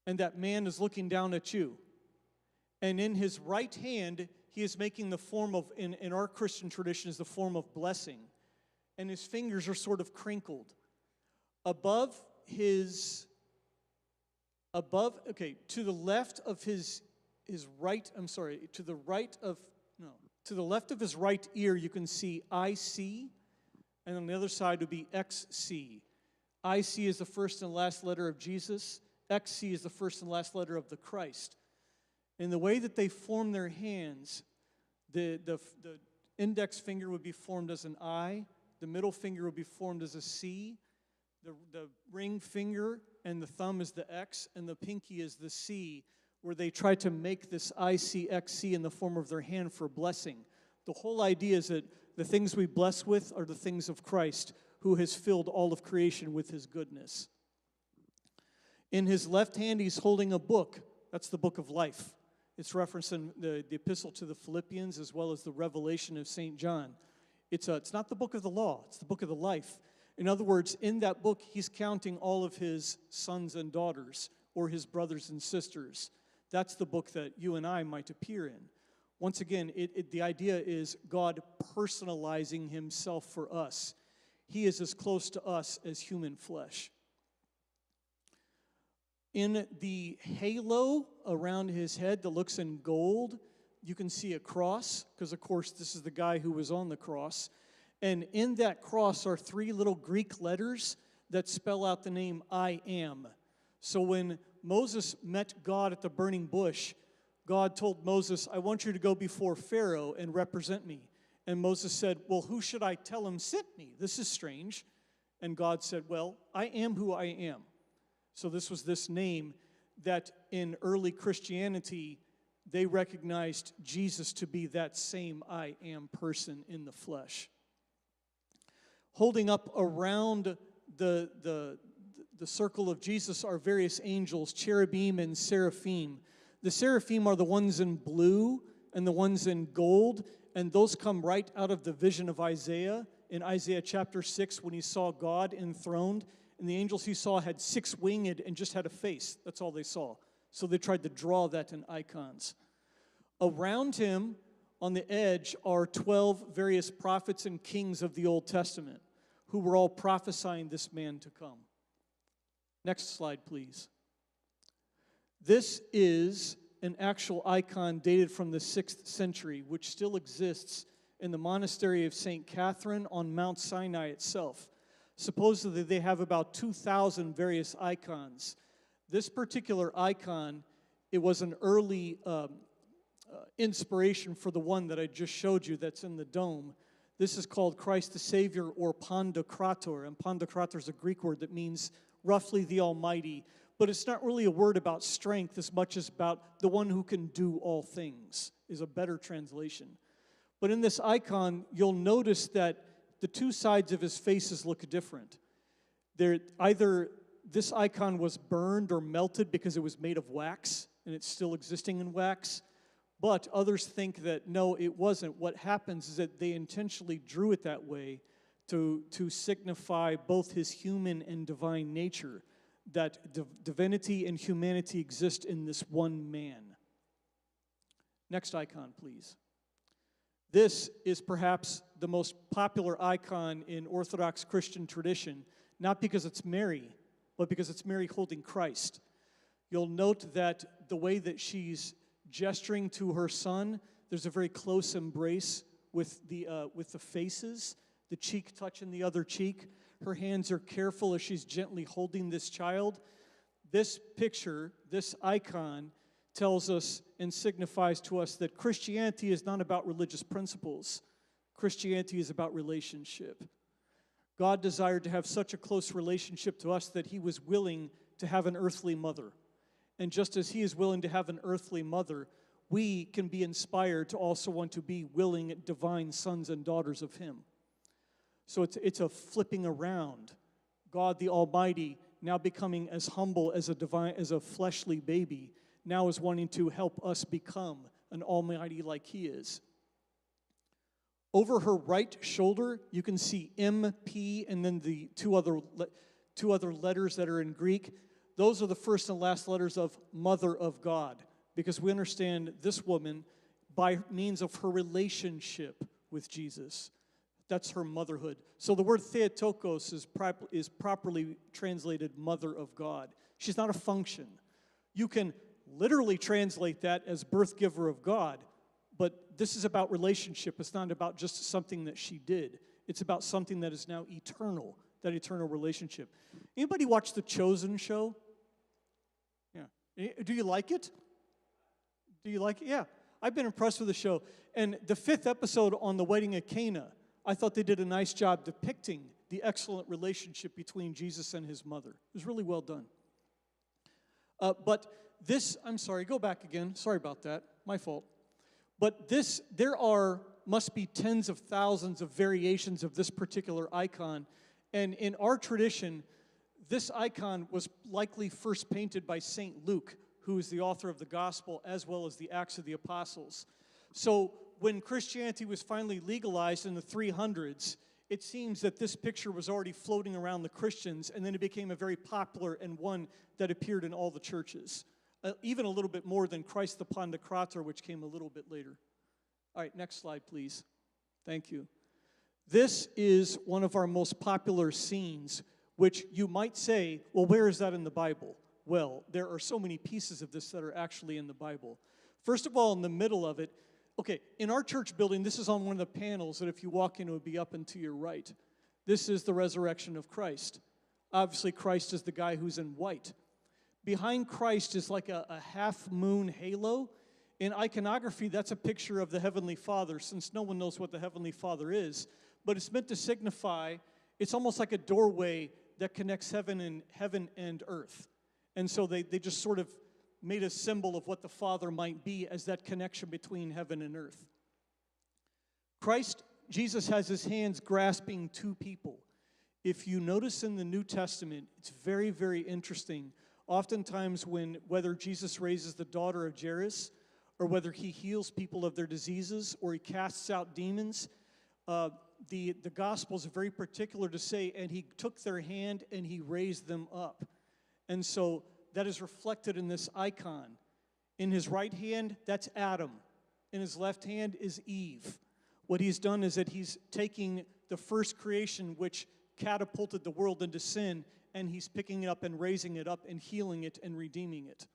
And that man is looking down at you. And in his right hand, he is making the form of, in our Christian tradition, is the form of blessing. And his fingers are sort of crinkled. To the left of to the left of his right ear, you can see IC, and on the other side would be XC. IC is the first and last letter of Jesus. XC is the first and last letter of the Christ. In the way that they form their hands, the index finger would be formed as an I, the middle finger would be formed as a C, the ring finger and the thumb is the X, and the pinky is the C, where they try to make this ICXC in the form of their hand for blessing. The whole idea is that the things we bless with are the things of Christ, who has filled all of creation with his goodness. In his left hand, he's holding a book. That's the book of life. It's referenced in the epistle to the Philippians as well as the Revelation of St. John. It's not the book of the law. It's the book of the life. In other words, in that book, he's counting all of his sons and daughters or his brothers and sisters. That's the book that you and I might appear in. Once again, the idea is God personalizing himself for us. He is as close to us as human flesh. In the halo around his head that looks in gold, you can see a cross, because of course this is the guy who was on the cross. And in that cross are 3 little Greek letters that spell out the name I am. So when Moses met God at the burning bush, God told Moses, I want you to go before Pharaoh and represent me. And Moses said, well, who should I tell him sent me? This is strange. And God said, well, I am who I am. So this was this name that in early Christianity, they recognized Jesus to be that same I am person in the flesh. Holding up around the circle of Jesus are various angels, cherubim and seraphim. The seraphim are the ones in blue and the ones in gold, and those come right out of the vision of Isaiah in Isaiah chapter 6 when he saw God enthroned. And the angels he saw had 6 winged and just had a face. That's all they saw. So they tried to draw that in icons. Around him, on the edge, are 12 various prophets and kings of the Old Testament who were all prophesying this man to come. Next slide, please. This is an actual icon dated from the 6th century, which still exists in the monastery of St. Catherine on Mount Sinai itself. Supposedly, they have about 2,000 various icons. This particular icon, it was an early inspiration for the one that I just showed you that's in the dome. This is called Christ the Savior, or Pantocrator. And Pantocrator is a Greek word that means roughly the Almighty. But it's not really a word about strength as much as about the one who can do all things, is a better translation. But in this icon, you'll notice that the 2 sides of his faces look different. Either this icon was burned or melted because it was made of wax, and it's still existing in wax. But others think that, no, it wasn't. What happens is that they intentionally drew it that way to signify both his human and divine nature, that divinity and humanity exist in this one man. Next icon, please. This is perhaps the most popular icon in Orthodox Christian tradition, not because it's Mary, but because it's Mary holding Christ. You'll note that the way that she's gesturing to her son, there's a very close embrace with the faces, the cheek touching the other cheek. Her hands are careful as she's gently holding this child. This picture, this icon, tells us and signifies to us that Christianity is not about religious principles. Christianity is about relationship. God desired to have such a close relationship to us that he was willing to have an earthly mother. And just as he is willing to have an earthly mother, we can be inspired to also want to be willing, divine sons and daughters of him. So it's a flipping around. God the Almighty, now becoming as humble as a fleshly baby, now is wanting to help us become an almighty like he is. Over her right shoulder, you can see MP and then the two other letters that are in Greek. Those are the first and last letters of Mother of God, because we understand this woman by means of her relationship with Jesus. That's her motherhood. So the word Theotokos is properly translated Mother of God. She's not a function. You can literally translate that as birth giver of God, but this is about relationship. It's not about just something that she did. It's about something that is now eternal, that eternal relationship. Anybody watch The Chosen show? Yeah. Do you like it? Do you like it? Yeah. I've been impressed with the show. And the 5th episode on the wedding at Cana, I thought they did a nice job depicting the excellent relationship between Jesus and his mother. It was really well done. But this, I'm sorry, go back again. Sorry about that. My fault. But this, must be tens of thousands of variations of this particular icon. And in our tradition, this icon was likely first painted by St. Luke, who is the author of the Gospel as well as the Acts of the Apostles. So when Christianity was finally legalized in the 300s, it seems that this picture was already floating around the Christians, and then it became a very popular and one that appeared in all the churches. Even a little bit more than Christ the Pantocrator, which came a little bit later. All right, next slide, please. Thank you. This is one of our most popular scenes, which you might say, well, where is that in the Bible? Well, there are so many pieces of this that are actually in the Bible. First of all, in the middle of it, okay, in our church building, this is on one of the panels that if you walk in, it would be up and to your right. This is the resurrection of Christ. Obviously, Christ is the guy who's in white. Behind Christ is like a half-moon halo. In iconography, that's a picture of the Heavenly Father, since no one knows what the Heavenly Father is. But it's meant to signify, it's almost like a doorway that connects heaven and earth. And so they just sort of made a symbol of what the Father might be as that connection between heaven and earth. Jesus has his hands grasping two people. If you notice in the New Testament, it's very, very interesting. Oftentimes whether Jesus raises the daughter of Jairus, or whether he heals people of their diseases, or he casts out demons, the Gospels are very particular to say, and he took their hand and he raised them up. And so that is reflected in this icon. In his right hand, that's Adam. In his left hand is Eve. What he's done is that he's taking the first creation, which catapulted the world into sin, and he's picking it up and raising it up and healing it and redeeming it.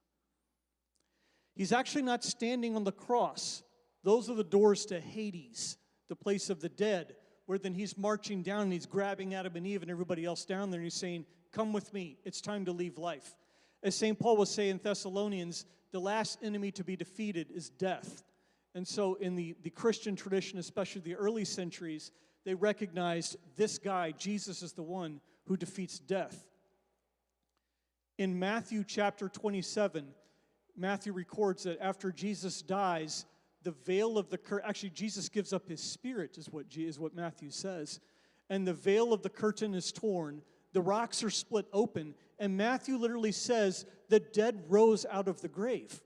He's actually not standing on the cross. Those are the doors to Hades, the place of the dead, where then he's marching down and he's grabbing Adam and Eve and everybody else down there and he's saying, come with me, it's time to leave life. As St. Paul was saying in Thessalonians, the last enemy to be defeated is death. And so in the Christian tradition, especially the early centuries, they recognized this guy, Jesus, is the one who defeats death. In Matthew chapter 27, Matthew records that after Jesus dies, the veil of the curtain, actually Jesus gives up his spirit, is what Matthew says, and the veil of the curtain is torn, the rocks are split open, and Matthew literally says the dead rose out of the grave.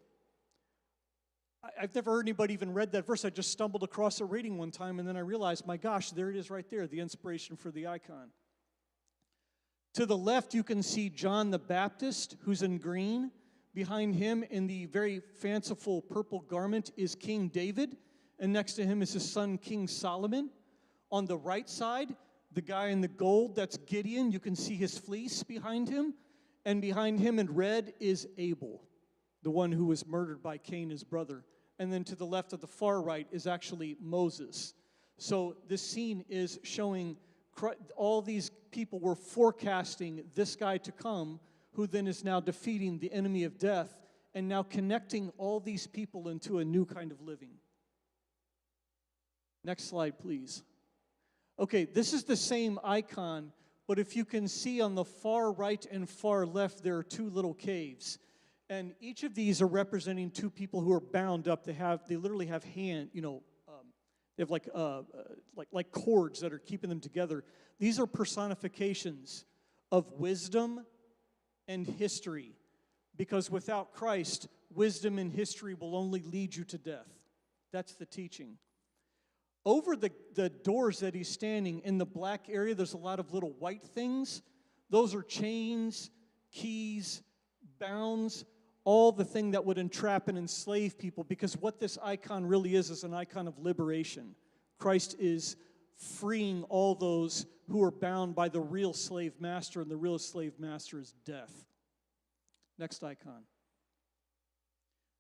I've never heard anybody even read that verse. I just stumbled across a reading one time, and then I realized, my gosh, there it is right there, the inspiration for the icon. To the left, you can see John the Baptist, who's in green. Behind him, in the very fanciful purple garment, is King David, and next to him is his son, King Solomon. On the right side, the guy in the gold, that's Gideon. You can see his fleece behind him. And behind him in red is Abel, the one who was murdered by Cain, his brother. And then to the left at the far right is actually Moses. So this scene is showing all these people were forecasting this guy to come, who then is now defeating the enemy of death and now connecting all these people into a new kind of living. Next slide, please. Okay, this is the same icon, but if you can see on the far right and far left, there are two little caves. And each of these are representing two people who are bound up. They literally have they have like cords that are keeping them together. These are personifications of wisdom and history, because without Christ, wisdom and history will only lead you to death. That's the teaching. Over the doors that he's standing, in the black area, there's a lot of little white things. Those are chains, keys, bounds, all the thing that would entrap and enslave people, because what this icon really is an icon of liberation. Christ is freeing all those who are bound by the real slave master, and the real slave master is death. Next icon.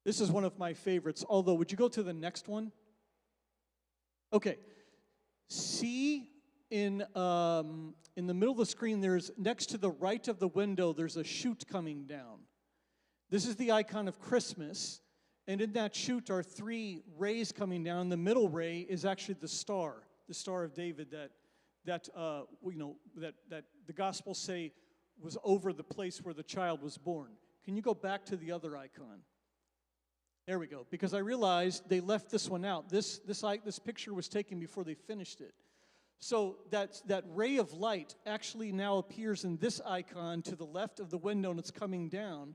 This is one of my favorites, although, would you go to the next one? Okay. See in the middle of the screen, there's, next to the right of the window, there's a chute coming down. This is the icon of Christmas, and in that chute are three rays coming down. The middle ray is actually the Star of David that the Gospels say was over the place where the child was born. Can you go back to the other icon? There we go. Because I realized they left this one out. This picture was taken before they finished it. So that ray of light actually now appears in this icon to the left of the window, and it's coming down.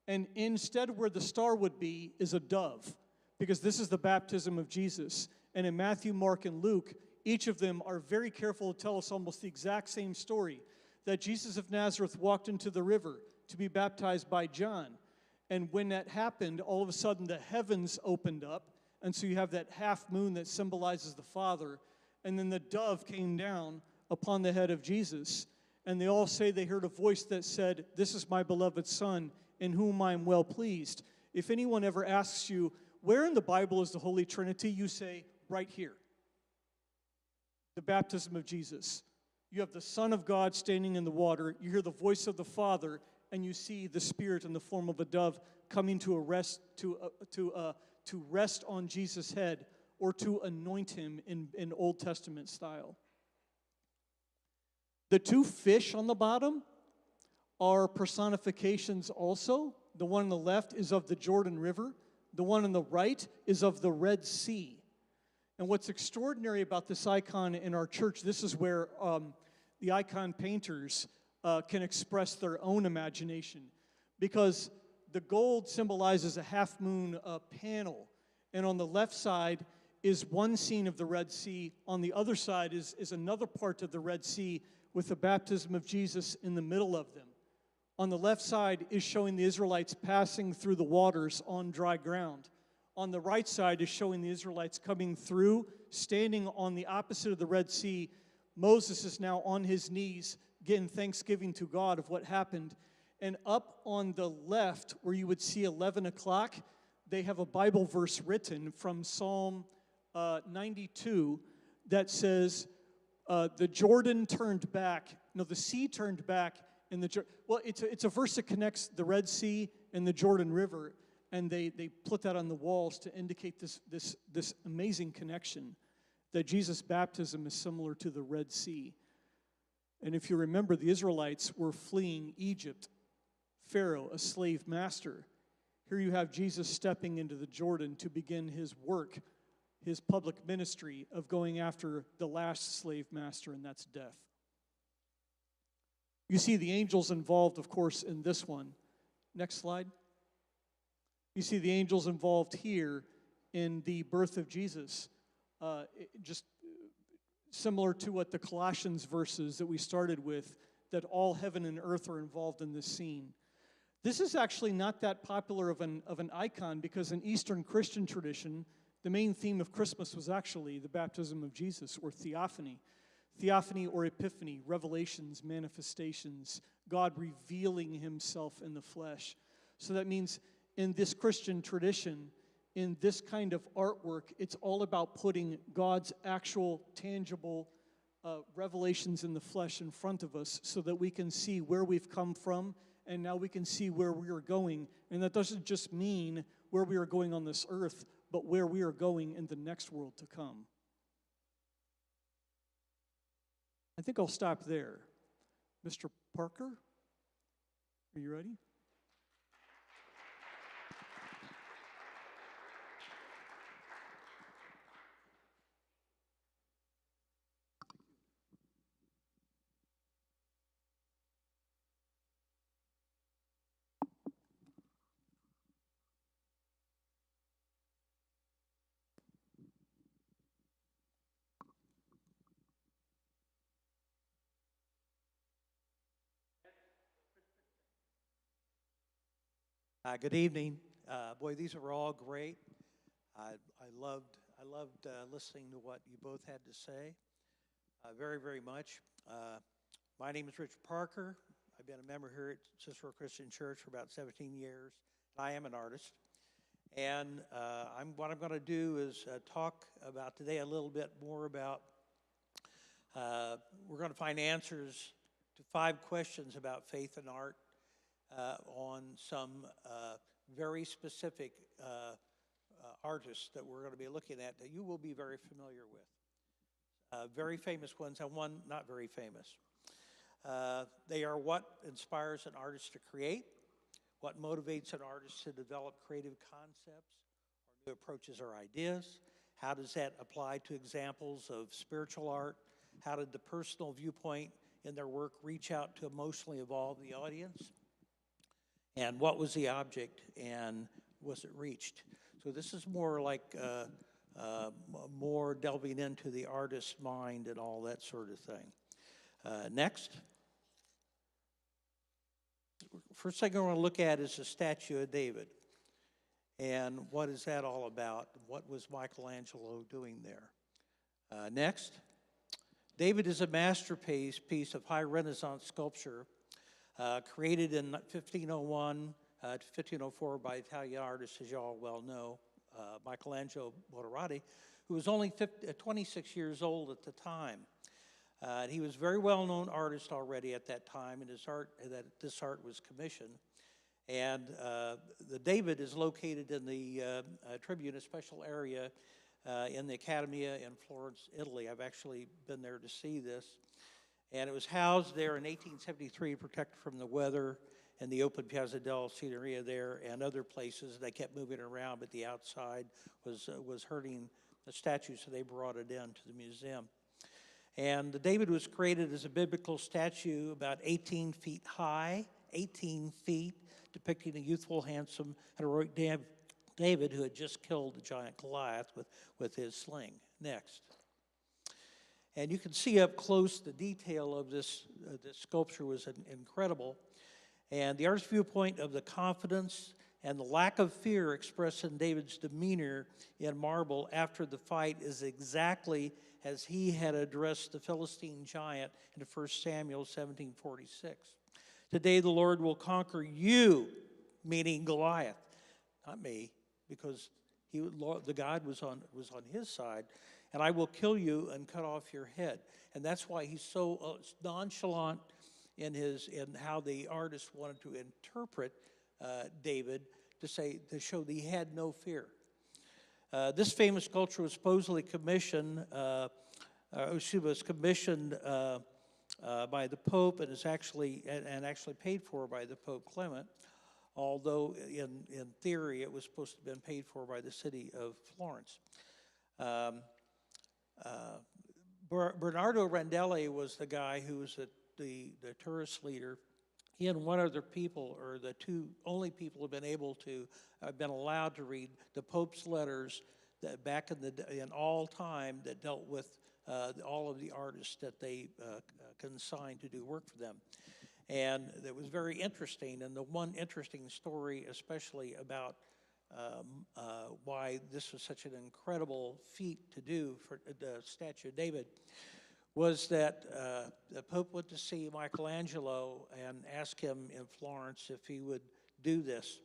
And instead where the star would be is a dove, because this is the baptism of Jesus. And in Matthew, Mark, and Luke, each of them are very careful to tell us almost the exact same story, that Jesus of Nazareth walked into the river to be baptized by John. And when that happened, all of a sudden the heavens opened up, and so you have that half moon that symbolizes the Father, and then the dove came down upon the head of Jesus. And they all say they heard a voice that said, "This is my beloved Son, in whom I am well pleased." If anyone ever asks you, where in the Bible is the Holy Trinity, you say, right here. The baptism of Jesus. You have the Son of God standing in the water, you hear the voice of the Father, and you see the Spirit in the form of a dove coming to rest on Jesus' head, or to anoint him in Old Testament style. The two fish on the bottom are personifications also. The one on the left is of the Jordan River. The one on the right is of the Red Sea. And what's extraordinary about this icon in our church, this is where the icon painters can express their own imagination, because the gold symbolizes a half-moon panel, and on the left side is one scene of the Red Sea. On the other side is another part of the Red Sea with the baptism of Jesus in the middle of them. On the left side is showing the Israelites passing through the waters on dry ground. On the right side is showing the Israelites coming through, standing on the opposite of the Red Sea. Moses is now on his knees, getting thanksgiving to God of what happened. And up on the left, where you would see 11 o'clock, they have a Bible verse written from Psalm 92 that says, the Jordan turned back, the sea turned back, and it's a verse that connects the Red Sea and the Jordan River, and they put that on the walls to indicate this amazing connection, that Jesus' baptism is similar to the Red Sea. And if you remember, the Israelites were fleeing Egypt, Pharaoh, a slave master. Here you have Jesus stepping into the Jordan to begin his work, his public ministry of going after the last slave master, and that's death. You see the angels involved, of course, in this one. Next slide. You see the angels involved here in the birth of Jesus, just similar to what the Colossians verses that we started with, that all heaven and earth are involved in this scene. This is actually not that popular of an icon, because in Eastern Christian tradition, the main theme of Christmas was actually the baptism of Jesus, or theophany. Theophany or epiphany, revelations, manifestations, God revealing himself in the flesh. So that means in this Christian tradition, in this kind of artwork, it's all about putting God's actual, tangible revelations in the flesh in front of us so that we can see where we've come from, and now we can see where we are going. And that doesn't just mean where we are going on this earth, but where we are going in the next world to come. I think I'll stop there. Mr. Parker, are you ready? Good evening. Boy, these were all great. I loved listening to what you both had to say. Very, very much. My name is Richard Parker. I've been a member here at Cicero Christian Church for about 17 years. I am an artist. And what I'm going to do is talk about today a little bit more about, we're going to find answers to 5 questions about faith and art on some very specific artists that we're going to be looking at that you will be very familiar with. Very famous ones and one not very famous. They are what inspires an artist to create, what motivates an artist to develop creative concepts or new approaches or ideas, how does that apply to examples of spiritual art, how did the personal viewpoint in their work reach out to emotionally evolve the audience, and what was the object, and was it reached? So this is more like more delving into the artist's mind and all that sort of thing. Next. First thing I want to look at is the statue of David. And what is that all about? What was Michelangelo doing there? Next. David is a masterpiece of high Renaissance sculpture created in 1501 to 1504 by Italian artists, as you all well know, Michelangelo Buonarroti, who was only 26 years old at the time. He was a very well-known artist already at that time, and this art was commissioned. And the David is located in the Tribune, a special area in the Accademia in Florence, Italy. I've actually been there to see this. And it was housed there in 1873, protected from the weather, in the open Piazza della Signoria there and other places. They kept moving around, but the outside was hurting the statue, so they brought it into the museum. And the David was created as a biblical statue about 18 feet high, 18 feet, depicting a youthful, handsome, heroic David who had just killed the giant Goliath with his sling. Next. And you can see up close the detail of this sculpture was incredible. And the artist's viewpoint of the confidence and the lack of fear expressed in David's demeanor in marble after the fight is exactly as he had addressed the Philistine giant in 1 Samuel 17:46. Today the Lord will conquer you, meaning Goliath, not me, because the God was on his side. And I will kill you and cut off your head. And that's why he's so nonchalant in how the artist wanted to interpret David to show that he had no fear. This famous sculpture was supposedly commissioned by the Pope and actually paid for by the Pope Clement. Although in theory it was supposed to have been paid for by the city of Florence. Bernardo Rendelli was the guy who was the tourist leader. He and one other people are the two only people who have been allowed to read the Pope's letters that back in all time that dealt with all of the artists that they consigned to do work for them. And it was very interesting. And the one interesting story, especially about why this was such an incredible feat to do for the statue of David, was that the Pope went to see Michelangelo and asked him in Florence if he would do this.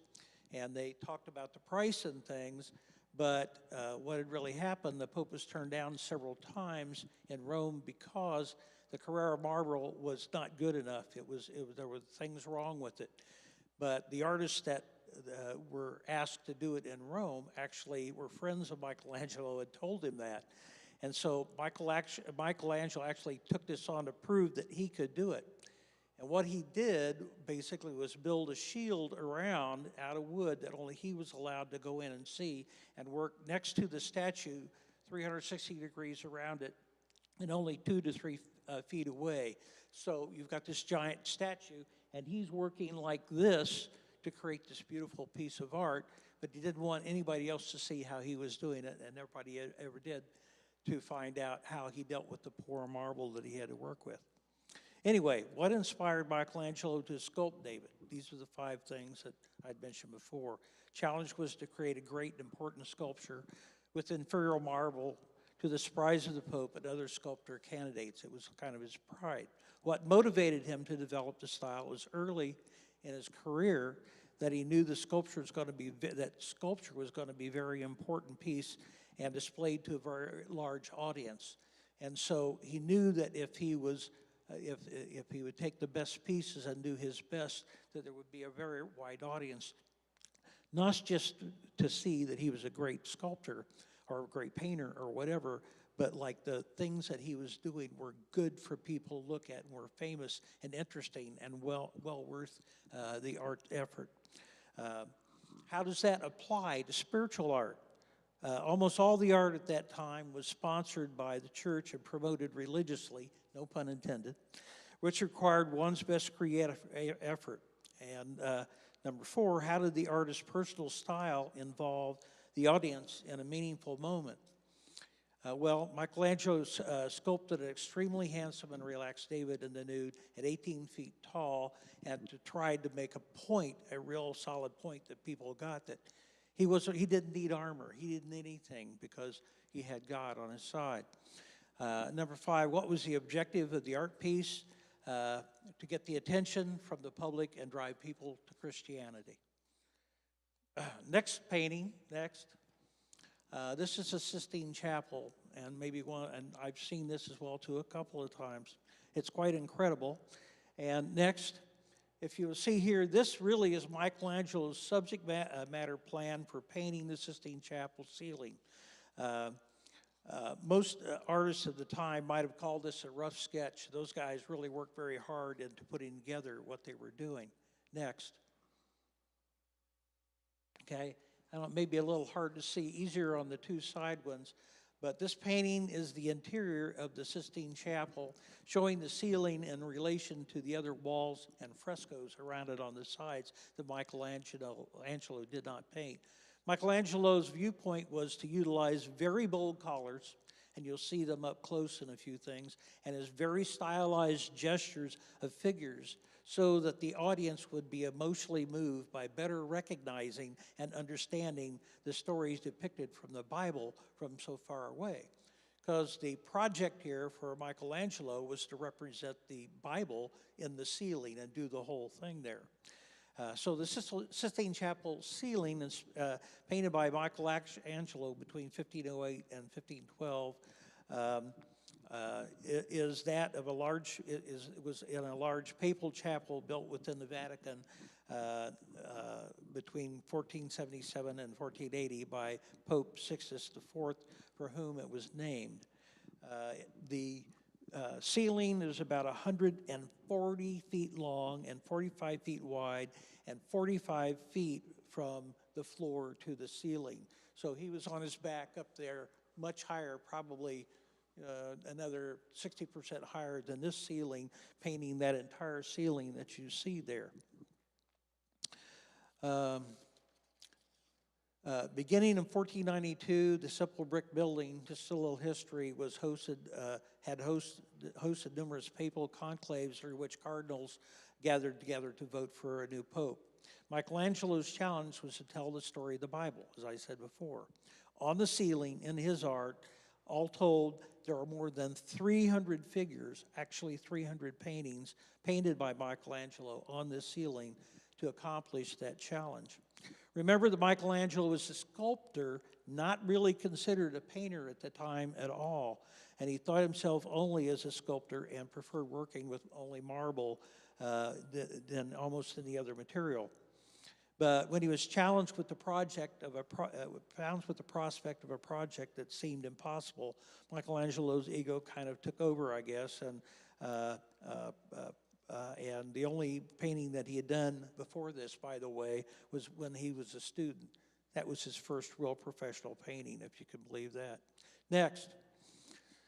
And they talked about the price and things, but what had really happened, the Pope was turned down several times in Rome because the Carrara marble was not good enough. There were things wrong with it. But the artists that were asked to do it in Rome actually were friends of Michelangelo and told him that. And so Michelangelo actually took this on to prove that he could do it. And what he did basically was build a shield around out of wood that only he was allowed to go in and see, and work next to the statue 360 degrees around it and only 2 to 3 feet away. So you've got this giant statue, and he's working like this to create this beautiful piece of art, but he didn't want anybody else to see how he was doing it, and nobody ever did, to find out how he dealt with the poor marble that he had to work with. Anyway, what inspired Michelangelo to sculpt David? These are the 5 things that I'd mentioned before. Challenge was to create a great and important sculpture with inferior marble to the surprise of the Pope and other sculptor candidates. It was kind of his pride. What motivated him to develop the style was early in his career that he knew the sculpture was going to be a very important piece and displayed to a very large audience. And so he knew that if he would take the best pieces and do his best, that there would be a very wide audience, not just to see that he was a great sculptor or a great painter or whatever, but like the things that he was doing were good for people to look at and were famous and interesting and well worth the art effort. How does that apply to spiritual art? Almost all the art at that time was sponsored by the church and promoted religiously, no pun intended, which required one's best creative effort. And number 4, how did the artist's personal style involve the audience in a meaningful moment? Well, Michelangelo sculpted an extremely handsome and relaxed David in the nude at 18 feet tall, and to try to make a point, a real solid point that people got, that he didn't need armor, he didn't need anything because he had God on his side. Number 5, what was the objective of the art piece? To get the attention from the public and drive people to Christianity. Next painting, this is the Sistine Chapel, and I've seen this as well too a couple of times. It's quite incredible. And next, if you will see here, this really is Michelangelo's subject matter plan for painting the Sistine Chapel ceiling. Most artists of the time might have called this a rough sketch. Those guys really worked very hard into putting together what they were doing. Next. Okay, I don't know, maybe a little hard to see, easier on the 2 side ones, but this painting is the interior of the Sistine Chapel, showing the ceiling in relation to the other walls and frescoes around it on the sides that Michelangelo did not paint. Michelangelo's viewpoint was to utilize very bold colors, and you'll see them up close in a few things, and his very stylized gestures of figures, so that the audience would be emotionally moved by better recognizing and understanding the stories depicted from the Bible from so far away. Because the project here for Michelangelo was to represent the Bible in the ceiling and do the whole thing there. So the Sistine Chapel ceiling is painted by Michelangelo between 1508 and 1512. Was in a large papal chapel built within the Vatican between 1477 and 1480 by Pope Sixtus IV, for whom it was named. The ceiling is about 140 feet long and 45 feet wide and 45 feet from the floor to the ceiling. So he was on his back up there, much higher, probably another 60% higher than this ceiling, painting that entire ceiling that you see there. Beginning in 1492, the simple brick building, just a little history, was hosted numerous papal conclaves through which cardinals gathered together to vote for a new pope. Michelangelo's challenge was to tell the story of the Bible, as I said before. On the ceiling, in his art, all told, there are more than 300 figures, actually 300 paintings, painted by Michelangelo on this ceiling to accomplish that challenge. Remember that Michelangelo was a sculptor, not really considered a painter at the time at all. And he thought himself only as a sculptor and preferred working with only marble than almost any other material. But when he was challenged with the prospect of a project that seemed impossible, Michelangelo's ego kind of took over, I guess, and the only painting that he had done before this, by the way, was when he was a student. That was his first real professional painting, if you can believe that. Next.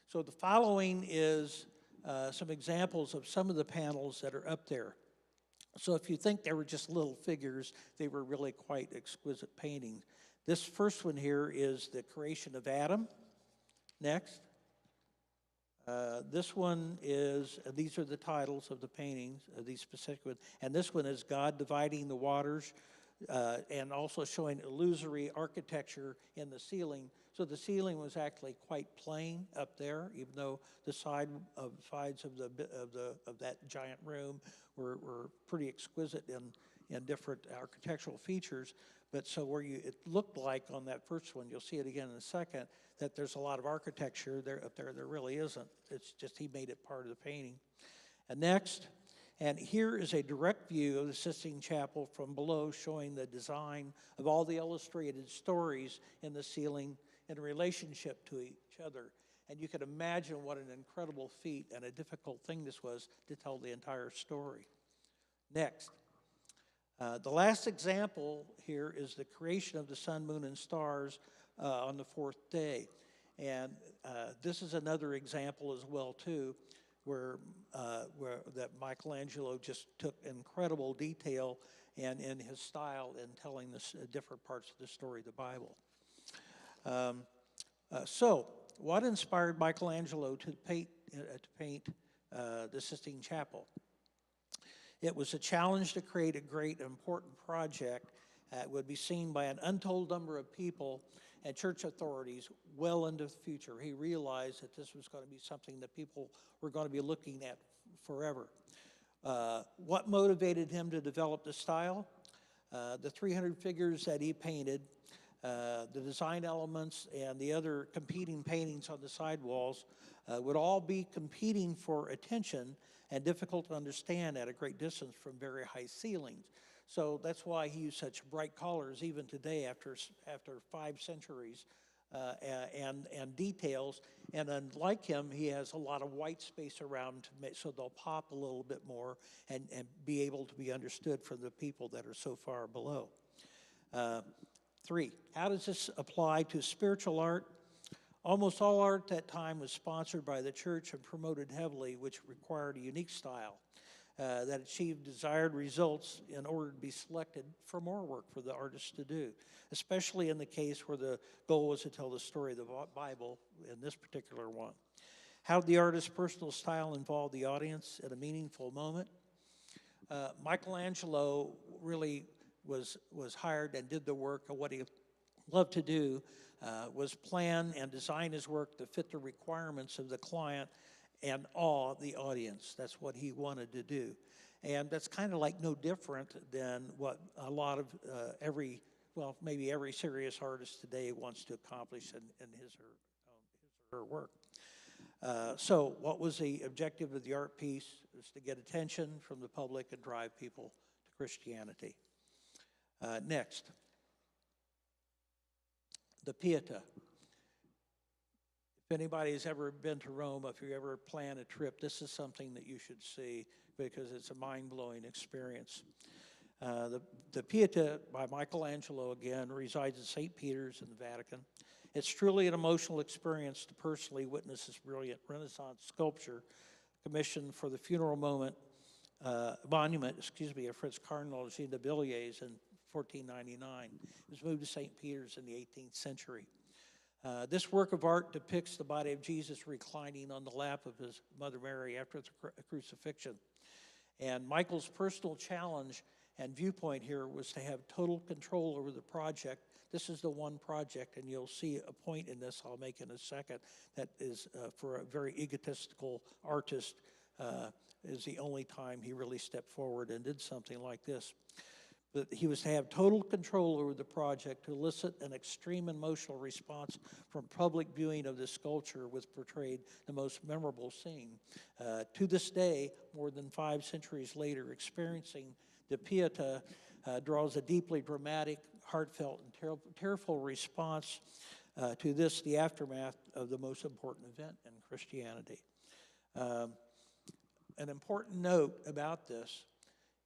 So the following is some examples of some of the panels that are up there. So if you think they were just little figures, they were really quite exquisite paintings. This first one here is the creation of Adam. Next. This one is, these are the titles of the paintings, these specific ones. And this one is God dividing the waters and also showing illusory architecture in the ceiling. So the ceiling was actually quite plain up there, even though the sides of that giant room were pretty exquisite in different architectural features. But so it looked like on that first one, you'll see it again in a second, that there's a lot of architecture there up there. There really isn't. It's just he made it part of the painting. And next, and here is a direct view of the Sistine Chapel from below, showing the design of all the illustrated stories in the ceiling in relationship to each other. And you can imagine what an incredible feat and a difficult thing this was to tell the entire story. Next. The last example here is the creation of the sun, moon, and stars on the fourth day. And this is another example as well, too, where that Michelangelo just took incredible detail and in his style in telling the different parts of the story of the Bible. So, what inspired Michelangelo to paint the Sistine Chapel? It was a challenge to create a great, important project that would be seen by an untold number of people and church authorities well into the future. He realized that this was going to be something that people were going to be looking at forever. What motivated him to develop the style? The 300 figures that he painted, the design elements, and the other competing paintings on the side walls would all be competing for attention and difficult to understand at a great distance from very high ceilings. So that's why he used such bright colors even today after 5 centuries and details. And unlike him, he has a lot of white space around so they'll pop a little bit more and be able to be understood from the people that are so far below. 3, how does this apply to spiritual art? Almost all art at that time was sponsored by the church and promoted heavily, which required a unique style that achieved desired results in order to be selected for more work for the artist to do, especially in the case where the goal was to tell the story of the Bible in this particular one. How did the artist's personal style involve the audience at a meaningful moment? Michelangelo really was hired and did the work of what he loved to do, was plan and design his work to fit the requirements of the client and awe the audience. That's what he wanted to do. And that's kind of like no different than what a lot of maybe every serious artist today wants to accomplish in his or her work. So what was the objective of the art piece? It was to get attention from the public and drive people to Christianity. Next. The Pieta. If anybody's ever been to Rome, if you ever plan a trip, this is something that you should see because it's a mind-blowing experience. The Pieta by Michelangelo, again, resides in St. Peter's in the Vatican. It's truly an emotional experience to personally witness this brilliant Renaissance sculpture commissioned for the funeral monument of French Cardinal Jean de Villiers in 1499. It was moved to St. Peter's in the 18th century. This work of art depicts the body of Jesus reclining on the lap of his Mother Mary after the crucifixion. And Michael's personal challenge and viewpoint here was to have total control over the project. This is the one project, and you'll see a point in this I'll make in a second, that is for a very egotistical artist, is the only time he really stepped forward and did something like this. But he was to have total control over the project to elicit an extreme emotional response from public viewing of this sculpture, which portrayed the most memorable scene. To this day, more than 5 centuries later, experiencing the Pieta draws a deeply dramatic, heartfelt, and tearful response to this, the aftermath of the most important event in Christianity. An important note about this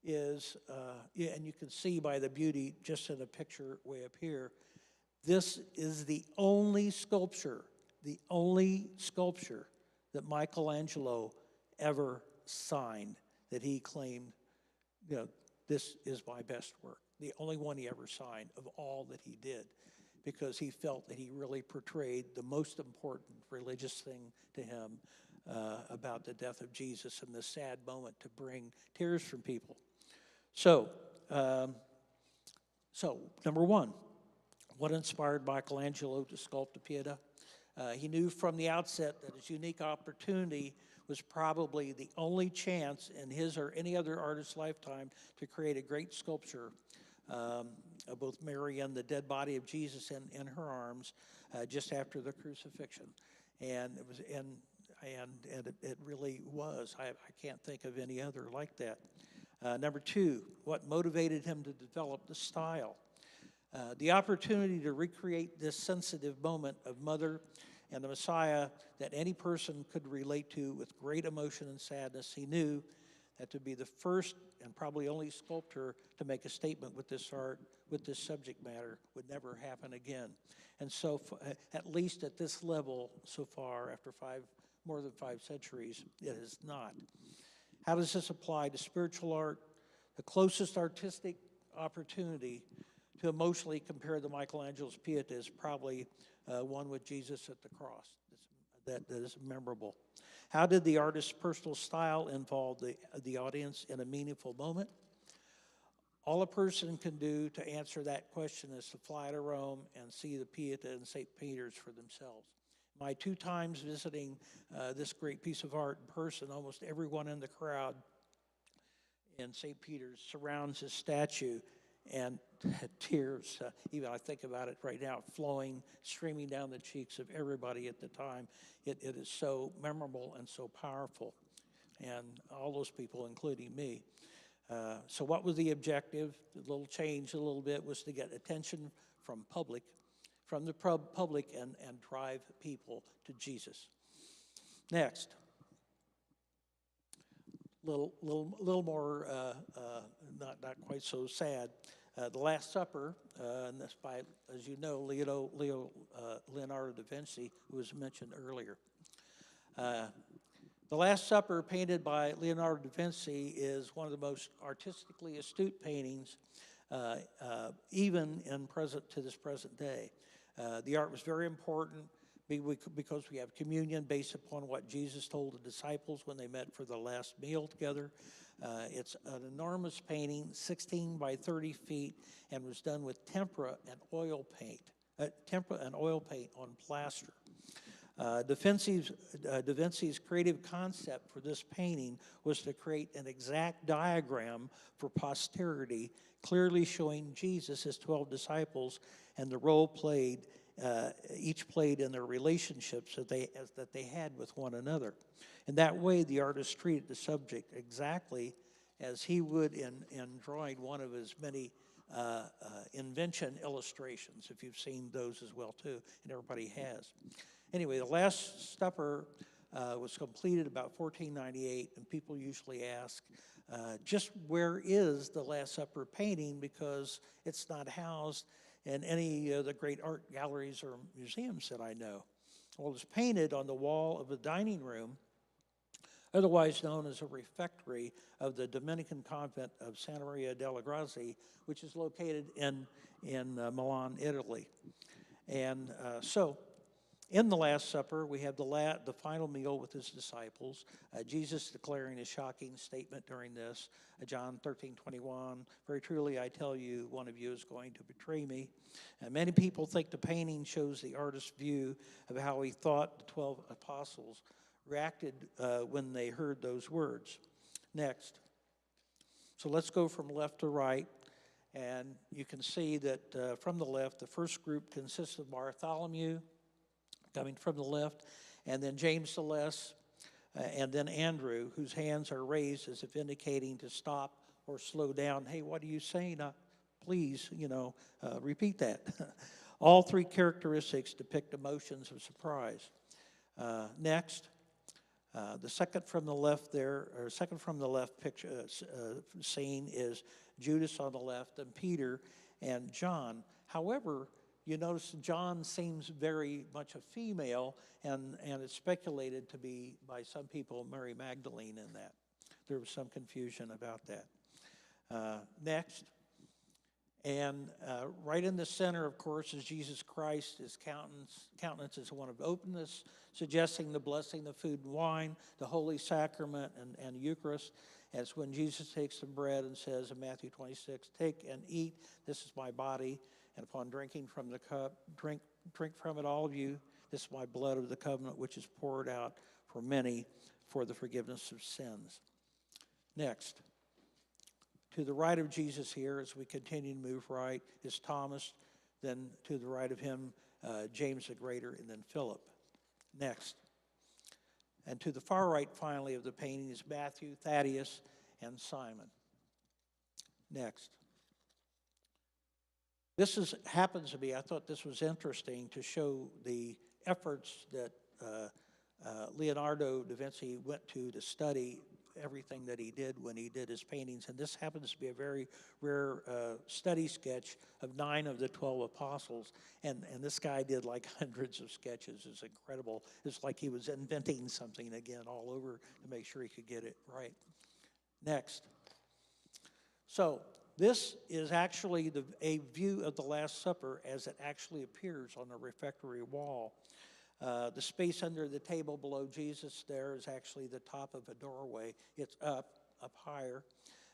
is, and you can see by the beauty just in the picture way up here, this is the only sculpture that Michelangelo ever signed, that he claimed, this is my best work. The only one he ever signed of all that he did, because he felt that he really portrayed the most important religious thing to him about the death of Jesus and this sad moment to bring tears from people. So number one, what inspired Michelangelo to sculpt the Pieta? He knew from the outset that his unique opportunity was probably the only chance in his or any other artist's lifetime to create a great sculpture of both Mary and the dead body of Jesus in her arms just after the crucifixion. And it was, and it really was. I can't think of any other like that. Number two, what motivated him to develop the style? The opportunity to recreate this sensitive moment of Mother and the Messiah that any person could relate to with great emotion and sadness. He knew that to be the first and probably only sculptor to make a statement with this art, with this subject matter, would never happen again. And so, at least at this level so far, after more than 5 centuries, it is not. How does this apply to spiritual art? The closest artistic opportunity to emotionally compare the Michelangelo's Pieta is probably one with Jesus at the cross. That is memorable. How did the artist's personal style involve the audience in a meaningful moment? All a person can do to answer that question is to fly to Rome and see the Pieta and St. Peter's for themselves. My 2 times visiting this great piece of art in person, almost everyone in the crowd in St. Peter's surrounds his statue, and tears, even I think about it right now, flowing, streaming down the cheeks of everybody at the time. It is so memorable and so powerful, and all those people, including me. So what was the objective? The little change a little bit was to get attention from the public and drive people to Jesus. Next, little more not quite so sad. The Last Supper, and that's by, as you know, Leonardo da Vinci, who was mentioned earlier. The Last Supper, painted by Leonardo da Vinci, is one of the most artistically astute paintings, even to this present day. The art was very important because we have communion based upon what Jesus told the disciples when they met for the last meal together. It's an enormous painting, 16 by 30 feet, and was done with tempera and oil paint on plaster. Da Vinci's creative concept for this painting was to create an exact diagram for posterity, clearly showing Jesus, his 12 disciples, and the role each played in their relationships that they had with one another. In that way, the artist treated the subject exactly as he would in drawing one of his many invention illustrations, if you've seen those as well too, and everybody has. Anyway, the Last Supper was completed about 1498, and people usually ask, just where is the Last Supper painting, because it's not housed in any of the great art galleries or museums that I know. Well, it was painted on the wall of the dining room otherwise known as a refectory of the Dominican convent of Santa Maria delle Grazie, which is located in Milan, Italy. And so, in the Last Supper, we have the final meal with his disciples, Jesus declaring a shocking statement during this, John 13:21, "Very truly I tell you, one of you is going to betray me." And many people think the painting shows the artist's view of how he thought the 12 apostles reacted when they heard those words. Next. So let's go from left to right. And you can see that from the left, the first group consists of Bartholomew, coming from the left, and then James the Less, and then Andrew, whose hands are raised as if indicating to stop or slow down. Hey, what are you saying? Please, repeat that. All three characteristics depict emotions of surprise. Next, the second from the left there, or second from the left picture scene is Judas on the left, and Peter and John. However, you notice John seems very much a female, and it's speculated to be, by some people, Mary Magdalene in that. There was some confusion about that. Next, and right in the center, of course, is Jesus Christ. His countenance is one of openness, suggesting the blessing of food and wine, the Holy Sacrament, and Eucharist. As when Jesus takes the bread and says in Matthew 26, "Take and eat, this is my body. And upon drinking from the cup, drink from it, all of you. This is my blood of the covenant, which is poured out for many for the forgiveness of sins." Next, to the right of Jesus here, as we continue to move right, is Thomas. Then to the right of him, James the Greater, and then Philip. Next. And to the far right, finally, of the painting is Matthew, Thaddeus, and Simon. Next. This happens to be, I thought this was interesting to show the efforts that Leonardo da Vinci went to study everything that he did when he did his paintings. And this happens to be a very rare study sketch of 9 of the 12 apostles. And this guy did like hundreds of sketches. It's incredible. It's like he was inventing something again all over to make sure he could get it right. Next. So, this is actually a view of the Last Supper as it actually appears on the refectory wall. The space under the table below Jesus there is actually the top of a doorway. It's up higher.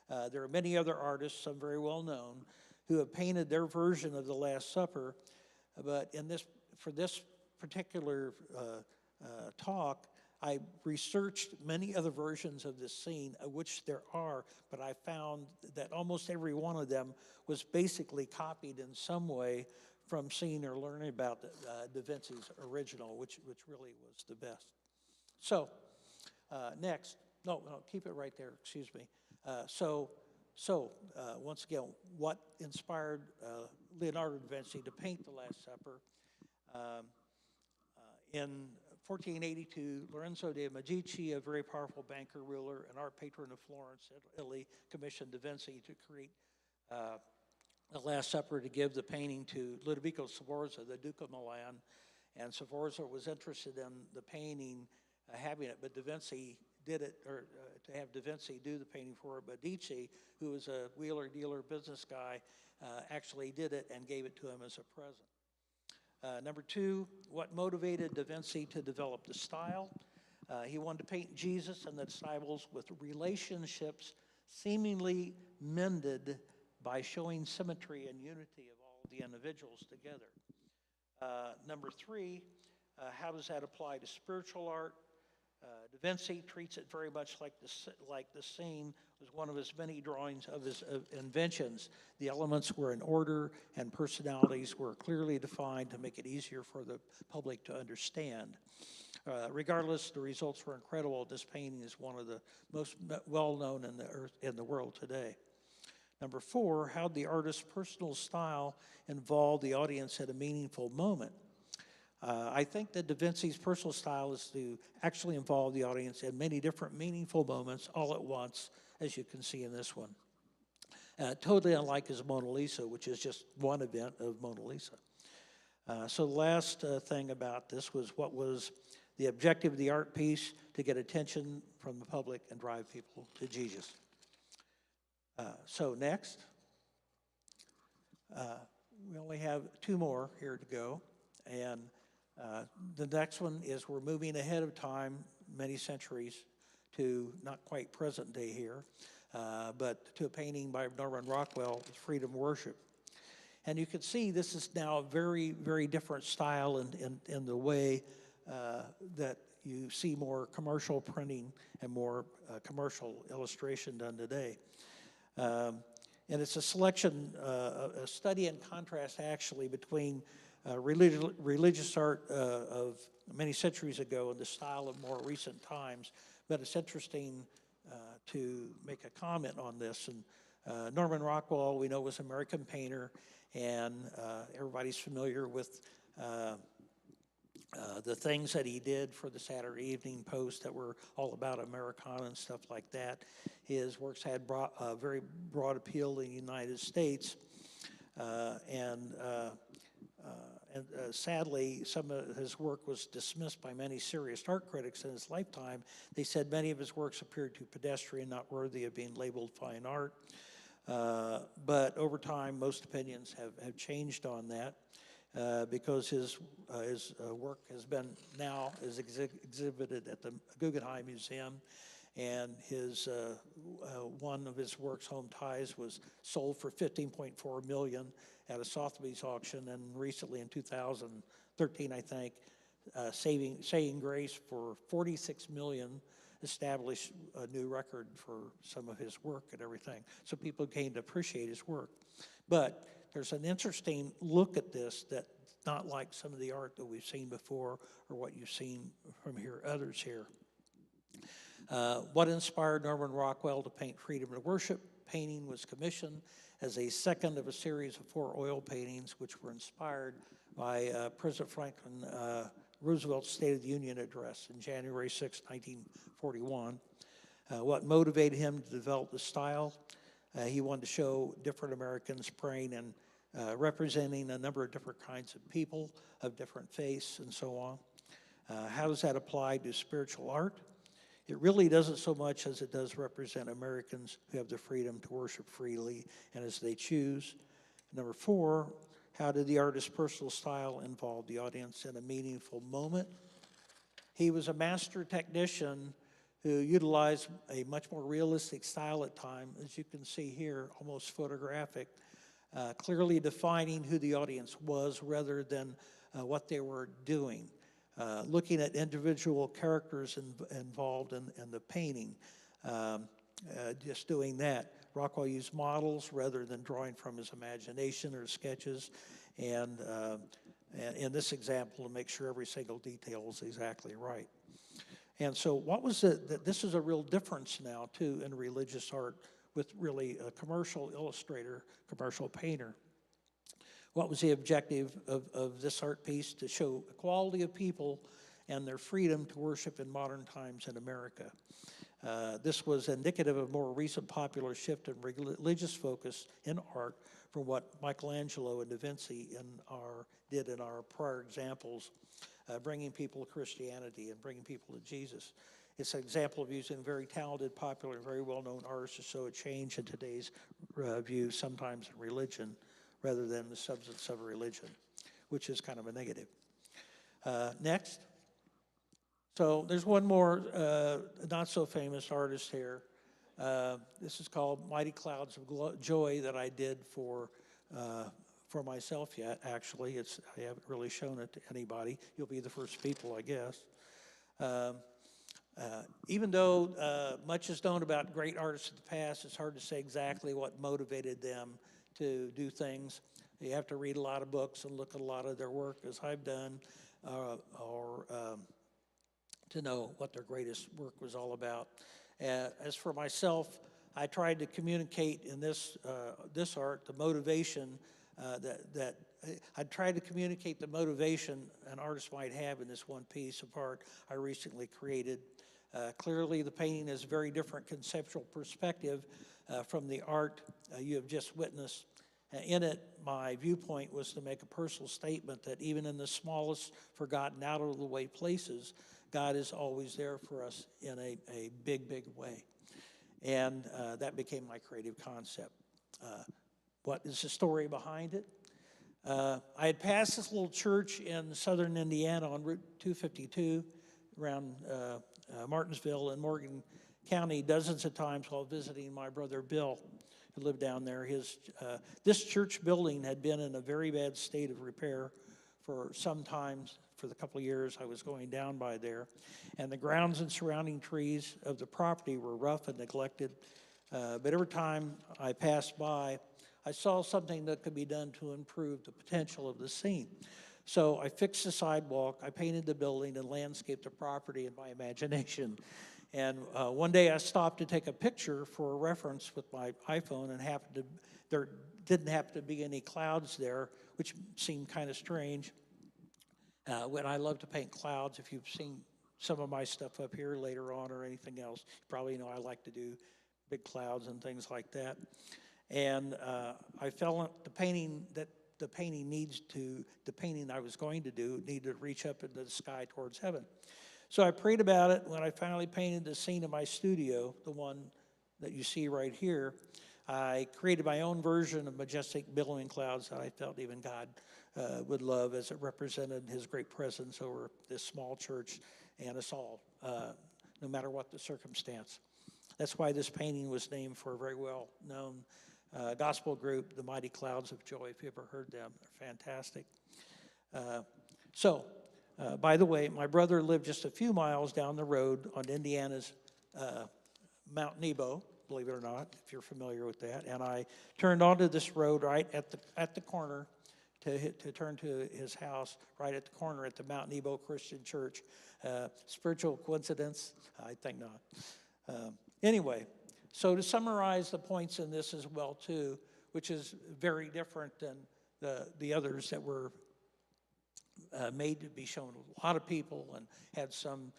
There are many other artists, some very well known, who have painted their version of the Last Supper. But for this particular talk, I researched many other versions of this scene, of which there are, but I found that almost every one of them was basically copied in some way from seeing or learning about Da Vinci's original, which really was the best. So, next. No, keep it right there, excuse me. So, once again, what inspired Leonardo da Vinci to paint the Last Supper? In 1482, Lorenzo de' Medici, a very powerful banker, ruler, and art patron of Florence, Italy, commissioned Da Vinci to create the Last Supper to give the painting to Ludovico Sforza, the Duke of Milan. And Sforza was interested in the painting, having it, but Da Vinci did it, or to have Da Vinci do the painting for it. But Medici, who was a wheeler-dealer business guy, actually did it and gave it to him as a present. Number 2, what motivated Da Vinci to develop the style? He wanted to paint Jesus and the disciples with relationships seemingly mended by showing symmetry and unity of all the individuals together. Number 3, how does that apply to spiritual art? Da Vinci treats it very much like the scene was one of his many drawings of his inventions. The elements were in order and personalities were clearly defined to make it easier for the public to understand. Regardless, the results were incredible. This painting is one of the most well-known in the world today. Number 4, how did the artist's personal style involve the audience at a meaningful moment? I think that Da Vinci's personal style is to actually involve the audience in many different meaningful moments all at once, as you can see in this one. Totally unlike his Mona Lisa, which is just one event of Mona Lisa. So the last thing about this was what was The objective of the art piece, to get attention from the public and drive people to Jesus. So next. We only have 2 more here to go. And the next one is we're moving ahead of time, many centuries, to not quite present day here, but to a painting by Norman Rockwell, Freedom Worship. And you can see this is now a very, very different style in the way that you see more commercial printing and more commercial illustration done today. And it's a selection, a study and contrast actually between religious art of many centuries ago and the style of more recent times. But it's interesting to make a comment on this. And Norman Rockwell, we know, was an American painter, and everybody's familiar with the things that he did for the Saturday Evening Post that were all about Americana and stuff like that. His works had a very broad appeal in the United States, and sadly, some of his work was dismissed by many serious art critics in his lifetime. They said many of his works appeared too pedestrian, not worthy of being labeled fine art. But over time, most opinions have changed on that. Because his work has been now is exhibited at the Guggenheim Museum, and his one of his works, Home Ties, was sold for $15.4 million at a Sotheby's auction, and recently in 2013, I think, Saying Grace for $46 million established a new record for some of his work and everything. So people came to appreciate his work, but there's an interesting look at this that's not like some of the art that we've seen before or what you've seen from others here. What inspired Norman Rockwell to paint Freedom to Worship? Painting was commissioned as a second of a series of 4 oil paintings which were inspired by President Franklin Roosevelt's State of the Union address in January 6, 1941. What motivated him to develop the style? He wanted to show different Americans praying and representing a number of different kinds of people of different faiths and so on. How does that apply to spiritual art? It really doesn't so much as it does represent Americans who have the freedom to worship freely and as they choose. Number 4, how did the artist's personal style involve the audience in a meaningful moment? He was a master technician who utilized a much more realistic style at times, as you can see here, almost photographic, clearly defining who the audience was rather than what they were doing. Looking at individual characters involved in the painting, just doing that. Rockwell used models rather than drawing from his imagination or sketches, and in this example, to make sure every single detail was exactly right. And so what was it, this is a real difference now, too, in religious art with really a commercial illustrator, commercial painter. What was the objective of this art piece? To show equality of people and their freedom to worship in modern times in America. This was indicative of a more recent popular shift in religious focus in art from what Michelangelo and Vinci did in our prior examples, bringing people to Christianity and bringing people to Jesus. It's an example of using very talented, popular, very well-known artists to show a change in today's view, sometimes in religion, rather than the substance of a religion, which is kind of a negative. Next. So there's one more not-so-famous artist here. This is called Mighty Clouds of Joy that I did for myself yet, actually. I haven't really shown it to anybody. You'll be the first people, I guess. Even though much is known about great artists of the past, it's hard to say exactly what motivated them to do things. You have to read a lot of books and look at a lot of their work, as I've done, or to know what their greatest work was all about. As for myself, I tried to communicate in this art the motivation I tried to communicate the motivation an artist might have in this one piece of art I recently created. Clearly, the painting is a very different conceptual perspective from the art you have just witnessed. In it, my viewpoint was to make a personal statement that even in the smallest, forgotten, out-of-the-way places, God is always there for us in a big, big way. And that became my creative concept. What is the story behind it? I had passed this little church in southern Indiana on Route 252 around Martinsville in Morgan County dozens of times while visiting my brother Bill, who lived down there. This church building had been in a very bad state of repair for some time, for the couple of years I was going down by there. And the grounds and surrounding trees of the property were rough and neglected. But every time I passed by, I saw something that could be done to improve the potential of the scene. So I fixed the sidewalk, I painted the building, and landscaped the property in my imagination. And one day I stopped to take a picture for a reference with my iPhone, and there didn't happen to be any clouds there, which seemed kind of strange. When I love to paint clouds, if you've seen some of my stuff up here later on or anything else, you probably know I like to do big clouds and things like that. And I felt the painting I was going to do needed to reach up into the sky towards heaven. So I prayed about it. When I finally painted the scene of my studio, the one that you see right here, I created my own version of majestic billowing clouds that I felt even God would love, as it represented his great presence over this small church and us all, no matter what the circumstance. That's why this painting was named for a very well-known gospel group, the Mighty Clouds of Joy, if you ever heard them. They're fantastic. By the way, my brother lived just a few miles down the road on Indiana's Mount Nebo, believe it or not, if you're familiar with that. And I turned onto this road right at the corner to turn to his house, right at the corner at the Mount Nebo Christian Church. Spiritual coincidence? I think not. Anyway, so to summarize the points in this as well, too, which is very different than the others that were made to be shown a lot of people and had some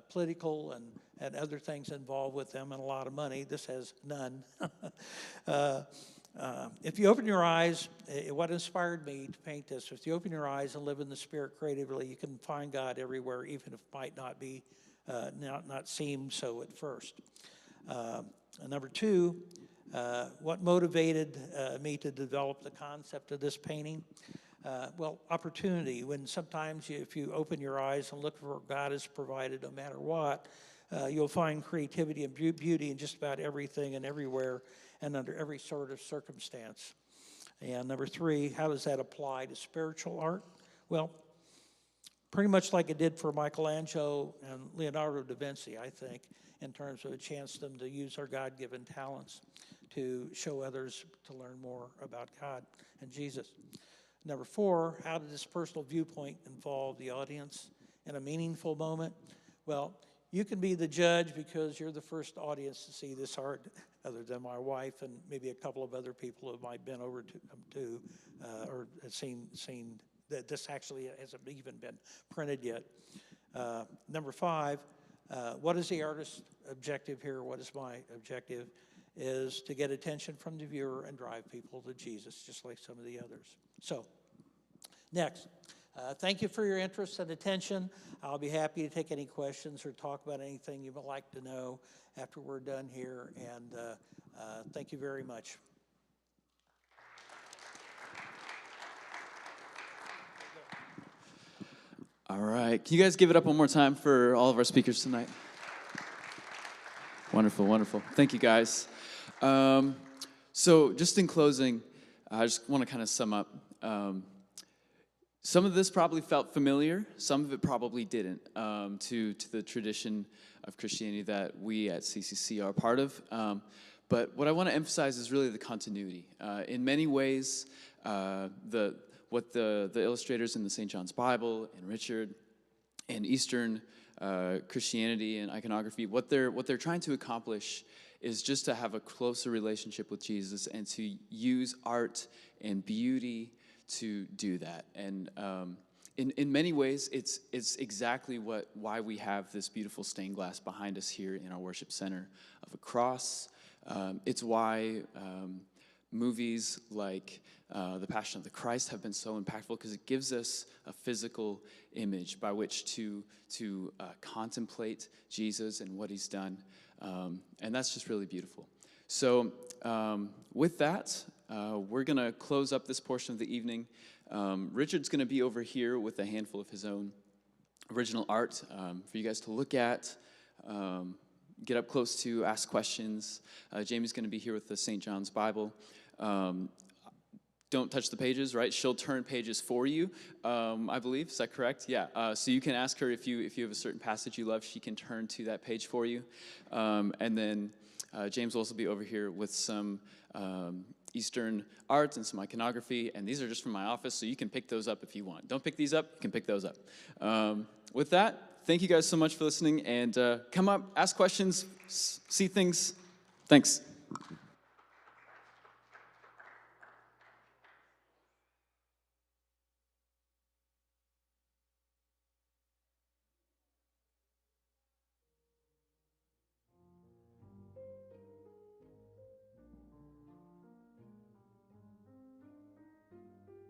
political and other things involved with them and a lot of money. This has none. If you open your eyes, what inspired me to paint this, if you open your eyes and live in the Spirit creatively, you can find God everywhere, even if it might not be, not seem so at first. Number two, what motivated me to develop the concept of this painting? Well, opportunity. When sometimes if you open your eyes and look for what God has provided, no matter what, you'll find creativity and beauty in just about everything and everywhere and under every sort of circumstance. And number three, how does that apply to spiritual art? Well, pretty much like it did for Michelangelo and Leonardo da Vinci, I think, in terms of a chance for them to use their God-given talents to show others to learn more about God and Jesus. Number four, how did this personal viewpoint involve the audience in a meaningful moment? Well, you can be the judge because you're the first audience to see this art, other than my wife and maybe a couple of other people who might have been over to or seen that this actually hasn't even been printed yet. Number five, what is the artist's objective here? What is my objective? Is to get attention from the viewer and drive people to Jesus, just like some of the others. So, next, thank you for your interest and attention. I'll be happy to take any questions or talk about anything you would like to know after we're done here, and thank you very much. All right. Can you guys give it up one more time for all of our speakers tonight? Wonderful, wonderful. Thank you, guys. So just in closing, I just want to kind of sum up. Some of this probably felt familiar. Some of it probably didn't to the tradition of Christianity that we at CCC are a part of. But what I want to emphasize is really the continuity. In many ways, what the illustrators in the St. John's Bible and Richard and Eastern Christianity and iconography, what they're trying to accomplish is just to have a closer relationship with Jesus and to use art and beauty to do that. And in many ways, it's exactly why we have this beautiful stained glass behind us here in our worship center of a cross. It's why movies like The Passion of the Christ have been so impactful because it gives us a physical image by which to contemplate Jesus and what he's done. And that's just really beautiful. So with that, we're going to close up this portion of the evening. Richard's going to be over here with a handful of his own original art for you guys to look at, get up close to, ask questions. Jamie's going to be here with the St. John's Bible. Don't touch the pages, right? She'll turn pages for you, I believe. Is that correct? Yeah. So you can ask her if you have a certain passage you love, she can turn to that page for you. And then James will also be over here with some Eastern art and some iconography. And these are just from my office, so you can pick those up if you want. Don't pick these up, you can pick those up. With that, thank you guys so much for listening. And come up, ask questions, see things. Thanks.